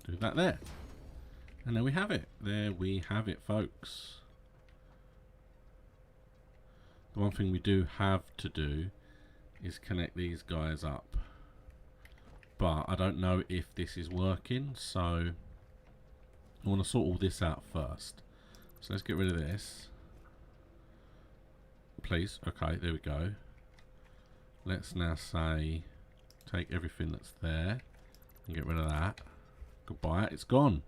do that there. And there we have it. There we have it, folks. The one thing we do have to do is connect these guys up. But I don't know if this is working, so I want to sort all this out first. So let's get rid of this. Please. Okay, there we go. Let's now say, take everything that's there and get rid of that. Goodbye, it's gone.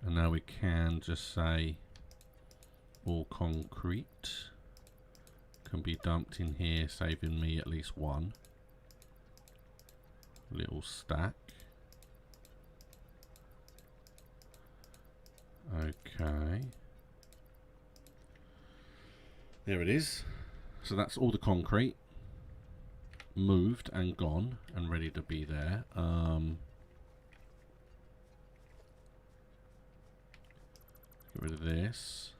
And now we can just say all concrete can be dumped in here, saving me at least one little stack. Okay. There it is. So that's all the concrete moved and gone and ready to be there. Get rid of this.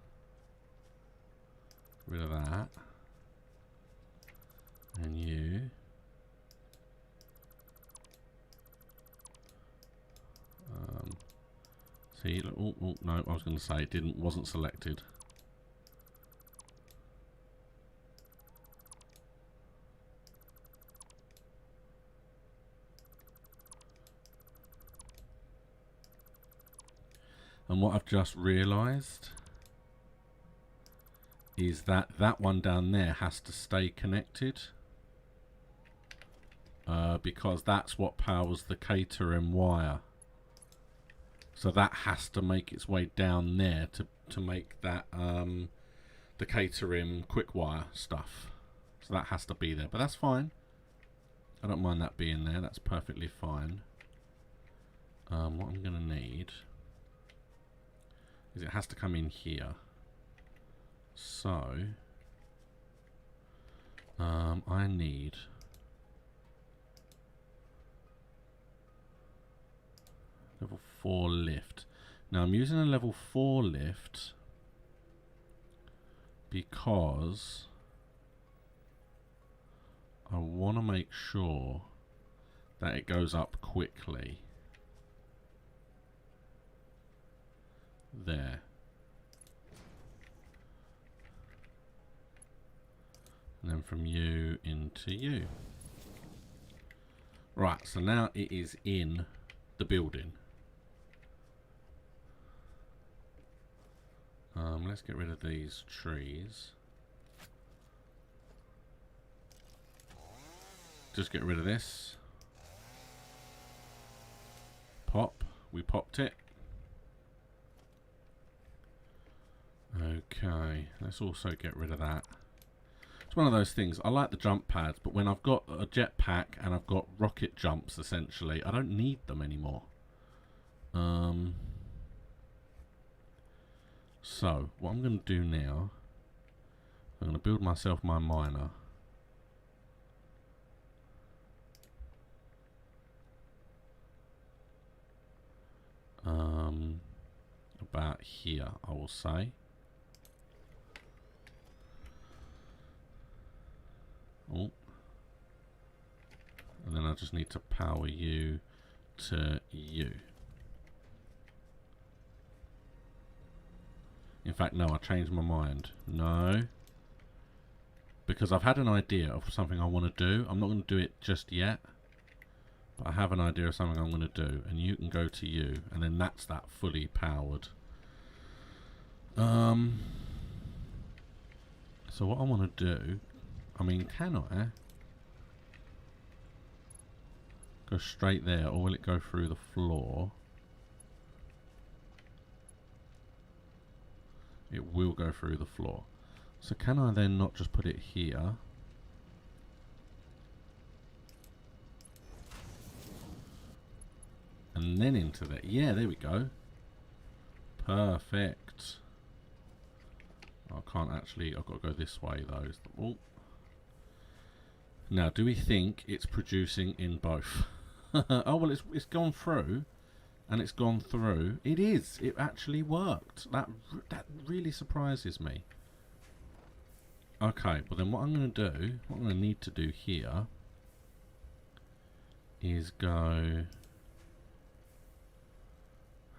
Get rid of that. And you. See, oh, no, I was going to say it wasn't selected. And what I've just realised is that that one down there has to stay connected. Because that's what powers the catering wire. So that has to make its way down there to make that the catering quick wire stuff. So that has to be there, but that's fine. I don't mind that being there. That's perfectly fine. What I'm going to need is it has to come in here. So I need level 4 lift. Now I'm using a level 4 lift because I want to make sure that it goes up quickly. There. And then from you into you. Right, so now it is in the building. Let's get rid of these trees. Just get rid of this. Pop. We popped it. Okay, let's also get rid of that. It's one of those things. I like the jump pads, but when I've got a jetpack and I've got rocket jumps, essentially, I don't need them anymore. So, what I'm going to do now, I'm going to build myself my miner. About here, I will say. Oh. And then I just need to power you to you. In fact, no, I changed my mind. No. Because I've had an idea of something I want to do. I'm not going to do it just yet. But I have an idea of something I'm going to do. And you can go to you. And then that's that fully powered. So what I want to do... I mean, can I go straight there? Or will it go through the floor? It will go through the floor. So can I then not just put it here? And then into there. Yeah, there we go. Perfect. I can't actually... I've got to go this way though. Oh. Now, do we think it's producing in both? Oh, well, it's gone through. And it's gone through. It is. It actually worked. That really surprises me. Okay, well then what I'm going to do, what I'm going to need to do here is go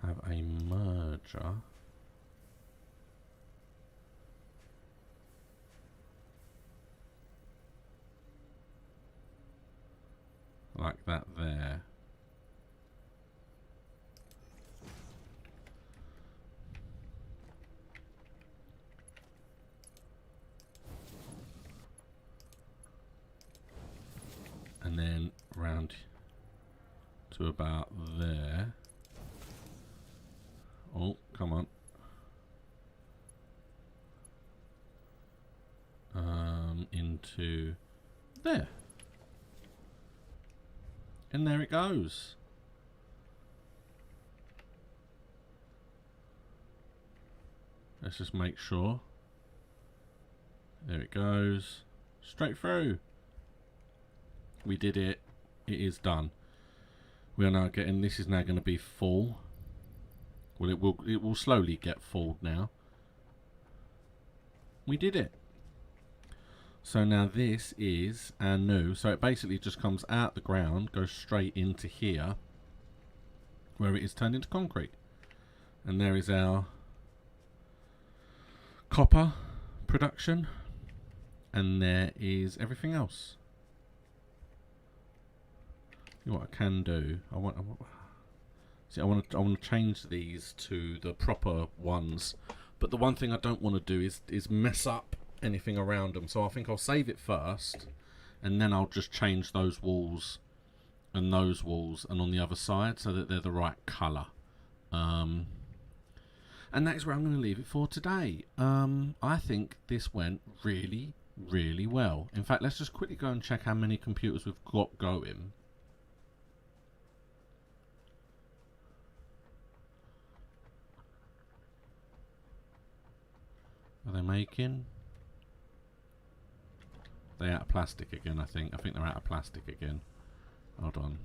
have a merger. like that there. And then round to about there. Oh, come on. Into there. And there it goes. Let's just make sure. There it goes. Straight through. We did it. It is done. We are now getting, this is now going to be full. Well, it will slowly get full now. We did it. So now this is our new, so it basically just comes out the ground, goes straight into here, where it is turned into concrete. And there is our copper production, and there is everything else. You know what I can do? I want to change these to the proper ones, but the one thing I don't want to do is mess up anything around them. So I think I'll save it first, and then I'll just change those walls and those walls and on the other side so that they're the right colour. And that is where I'm going to leave it for today. I think this went really, really well. In fact, let's just quickly go and check how many computers we've got going. Are they making? They're out of plastic again, I think. I think they're out of plastic again. Hold on.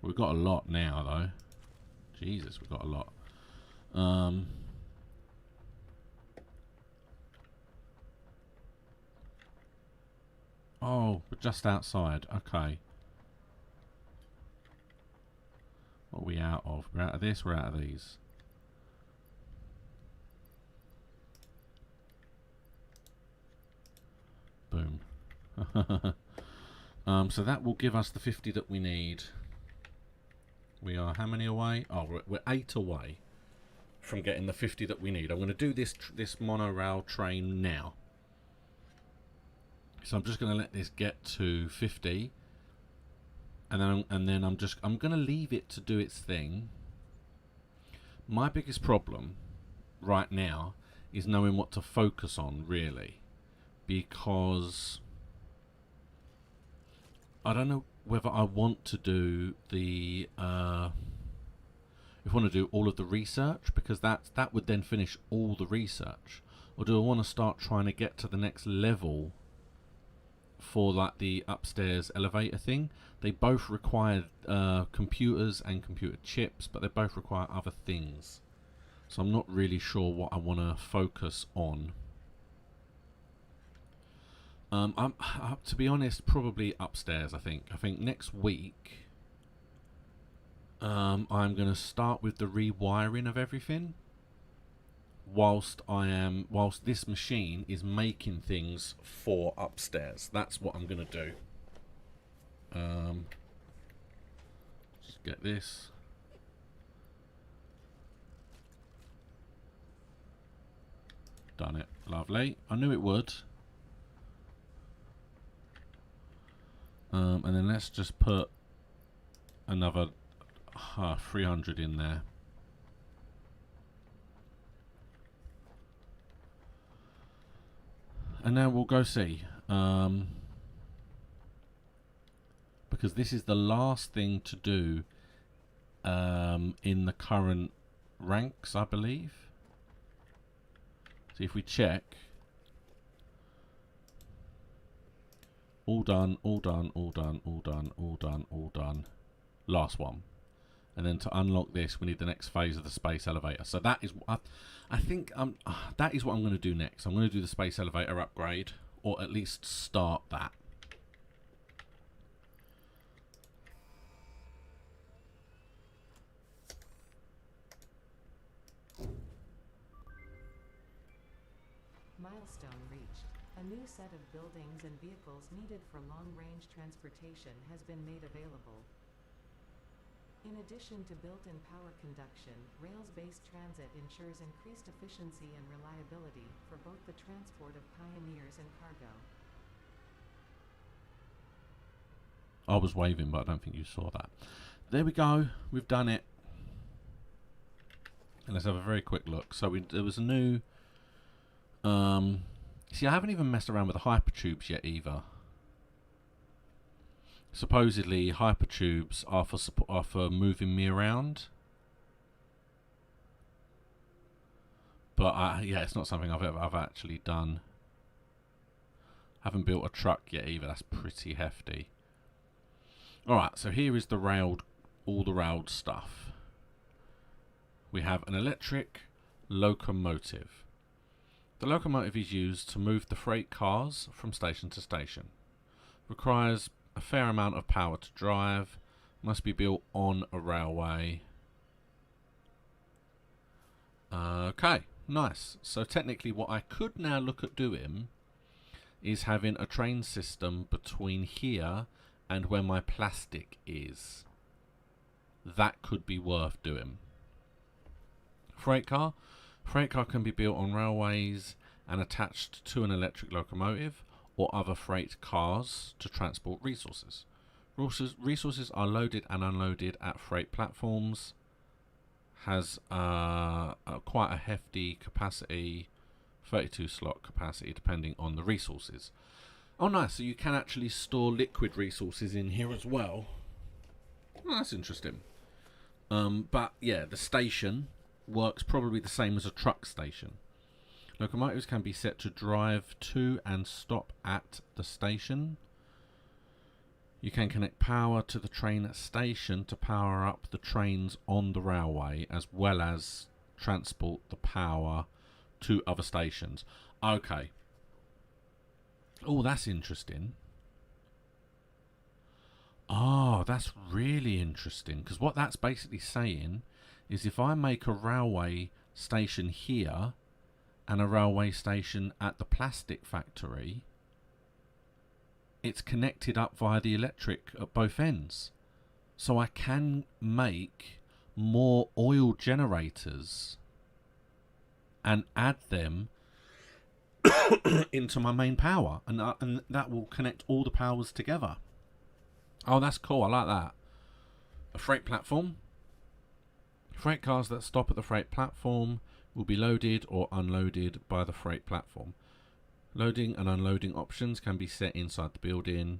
We've got a lot now, though. Jesus, we've got a lot. Oh, we're just outside. Okay. What are we out of? We're out of this, we're out of these. Boom. So that will give us the 50 that we need. We are how many away? Oh, we're 8 away from getting the 50 that we need. I'm going to do this monorail train now. So I'm just going to let this get to 50, and then I'm going to leave it to do its thing. My biggest problem right now is knowing what to focus on, really. Because I don't know whether I want to do the if I want to do all of the research, because that would then finish all the research, or do I want to start trying to get to the next level for like the upstairs elevator thing? They both require computers and computer chips, but they both require other things, so I'm not really sure what I want to focus on. To be honest, probably upstairs. I think next week I'm going to start with the rewiring of everything, whilst this machine is making things for upstairs. That's what I'm going to do. Just get this. Done it. Lovely. I knew it would. And then let's just put another 300 in there. And now we'll go see. Because this is the last thing to do in the current ranks, I believe. See if we check. All done, all done, all done, all done, all done, all done. Last one. And then to unlock this, we need the next phase of the space elevator. So that is, I think, that is what I'm going to do next. I'm going to do the space elevator upgrade, or at least start that. Milestone reached. A new set of buildings and vehicles needed for long-range transportation has been made available. In addition to built-in power conduction, rails-based transit ensures increased efficiency and reliability for both the transport of pioneers and cargo. I was waving, but I don't think you saw that. There we go. We've done it. And let's have a very quick look. So there was a new... see, I haven't even messed around with the hypertubes yet either. Supposedly, hypertubes are for moving me around. But yeah, it's not something I've actually done. Haven't built a truck yet either. That's pretty hefty. Alright, so here is all the railed stuff. We have an electric locomotive. The locomotive is used to move the freight cars from station to station. Requires a fair amount of power to drive. Must be built on a railway. Okay, nice. So technically what I could now look at doing is having a train system between here and where my plastic is. That could be worth doing. Freight car. Freight car can be built on railways and attached to an electric locomotive or other freight cars to transport resources. Resources are loaded and unloaded at freight platforms. Has quite a hefty capacity, 32 slot capacity depending on the resources. Oh nice, so you can actually store liquid resources in here as well. Oh, that's interesting. But yeah, the station works probably the same as a truck station. Locomotives can be set to drive to and stop at the station. You can connect power to the train station to power up the trains on the railway, as well as transport the power to other stations. Okay. Oh, that's interesting. Oh, that's really interesting, because what that's basically saying is if I make a railway station here and a railway station at the plastic factory, it's connected up via the electric at both ends. So I can make more oil generators and add them into my main power, and that will connect all the powers together. Oh, that's cool. I like that. A freight platform. Freight cars that stop at the freight platform will be loaded or unloaded by the freight platform. Loading and unloading options can be set inside the building.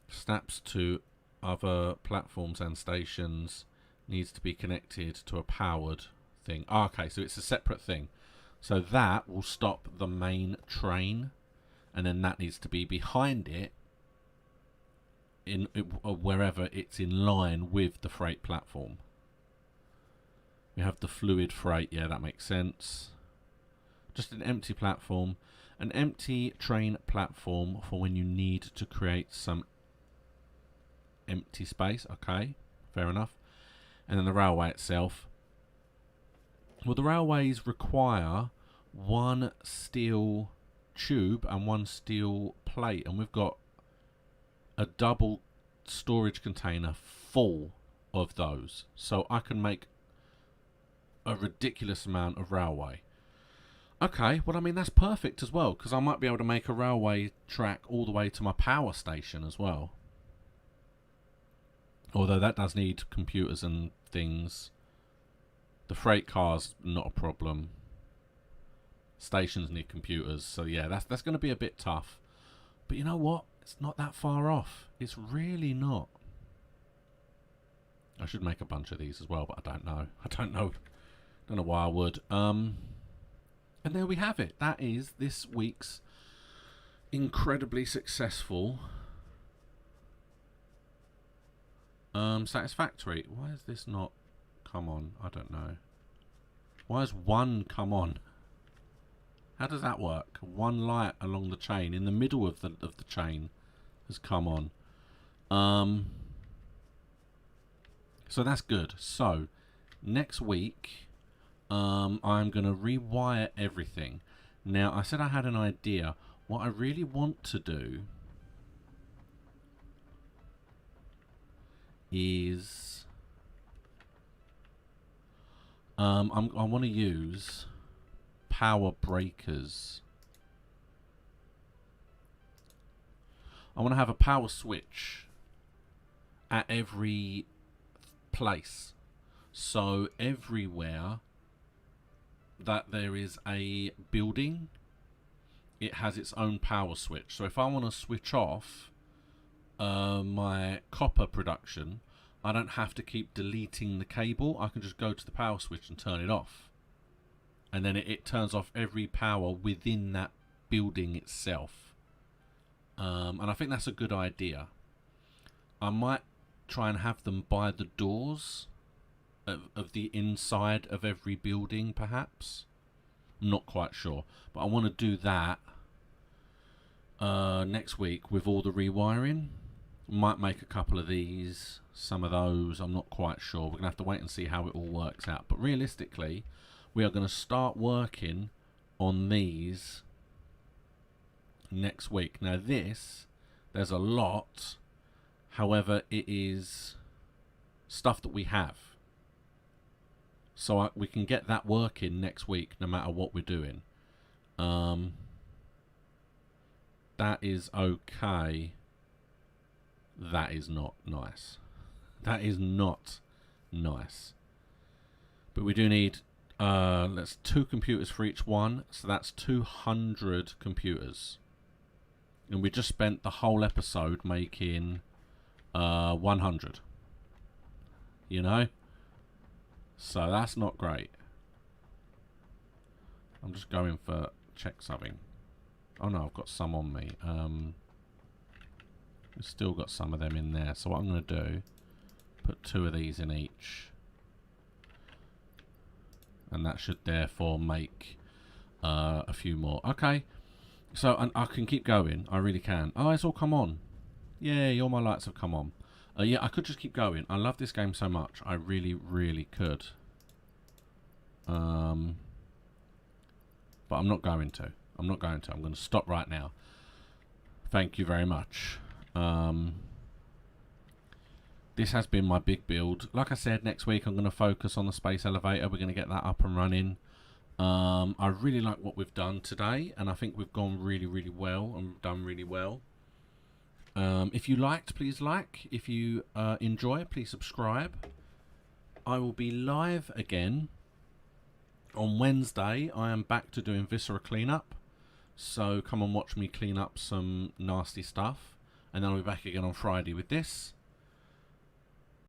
Snaps to other platforms and stations needs to be connected to a powered thing. Oh, okay, so it's a separate thing. So that will stop the main train, and then that needs to be behind it or wherever it's in line with the freight platform. We have the fluid freight. Yeah, that makes sense. Just an empty platform. An empty train platform for when you need to create some empty space. Okay, fair enough. And then the railway itself. Well, the railways require one steel tube and one steel plate, and we've got a double storage container full of those. So I can make a ridiculous amount of railway. Okay, well, I mean, that's perfect as well, because I might be able to make a railway track all the way to my power station as well. Although that does need computers and things. The freight cars, not a problem. Stations need computers, so yeah, that's going to be a bit tough. But you know what? It's not that far off. It's really not. I should make a bunch of these as well, but I don't know. Don't know why I would. And there we have it. That is this week's incredibly successful Satisfactory. Why is this not come on? I don't know. Why has one come on? How does that work? One light along the chain in the middle of the chain has come on. So that's good. So next week I'm going to rewire everything. Now, I said I had an idea. what I really want to do is I want to use power breakers. I want to have a power switch at every place. So everywhere that there is a building, it has its own power switch. So if I want to switch off my copper production, I don't have to keep deleting the cable. I can just go to the power switch and turn it off. And then it turns off every power within that building itself. And I think that's a good idea. I might try and have them by the doors of the inside of every building, perhaps. I'm not quite sure. But I want to do that next week with all the rewiring. Might make a couple of these, some of those, I'm not quite sure. We're going to have to wait and see how it all works out. But realistically, we are going to start working on these next week. Now this, there's a lot. However, it is stuff that we have. So we can get that working next week no matter what we're doing. That is okay. That is not nice. That is not nice. But we do need that's 2 computers for each one, so that's 200 computers. And we just spent the whole episode making 100. You know? So that's not great. I'm just going for check subbing. Oh no, I've got some on me. We've still got some of them in there. So what I'm going to do, put 2 of these in each. And that should therefore make a few more. Okay. So I can keep going. I really can. Oh, it's all come on. Yay, all my lights have come on. Yeah, I could just keep going. I love this game so much. I really, really could. But I'm not going to. I'm not going to. I'm going to stop right now. Thank you very much. This has been my big build. Like I said, next week I'm going to focus on the space elevator. We're going to get that up and running. I really like what we've done today, and I think we've gone really, really well and done really well. If you liked, please like. If you enjoy, please subscribe. I will be live again on Wednesday. I am back to doing Viscera Clean-up. So come and watch me clean up some nasty stuff. And then I'll be back again on Friday with this.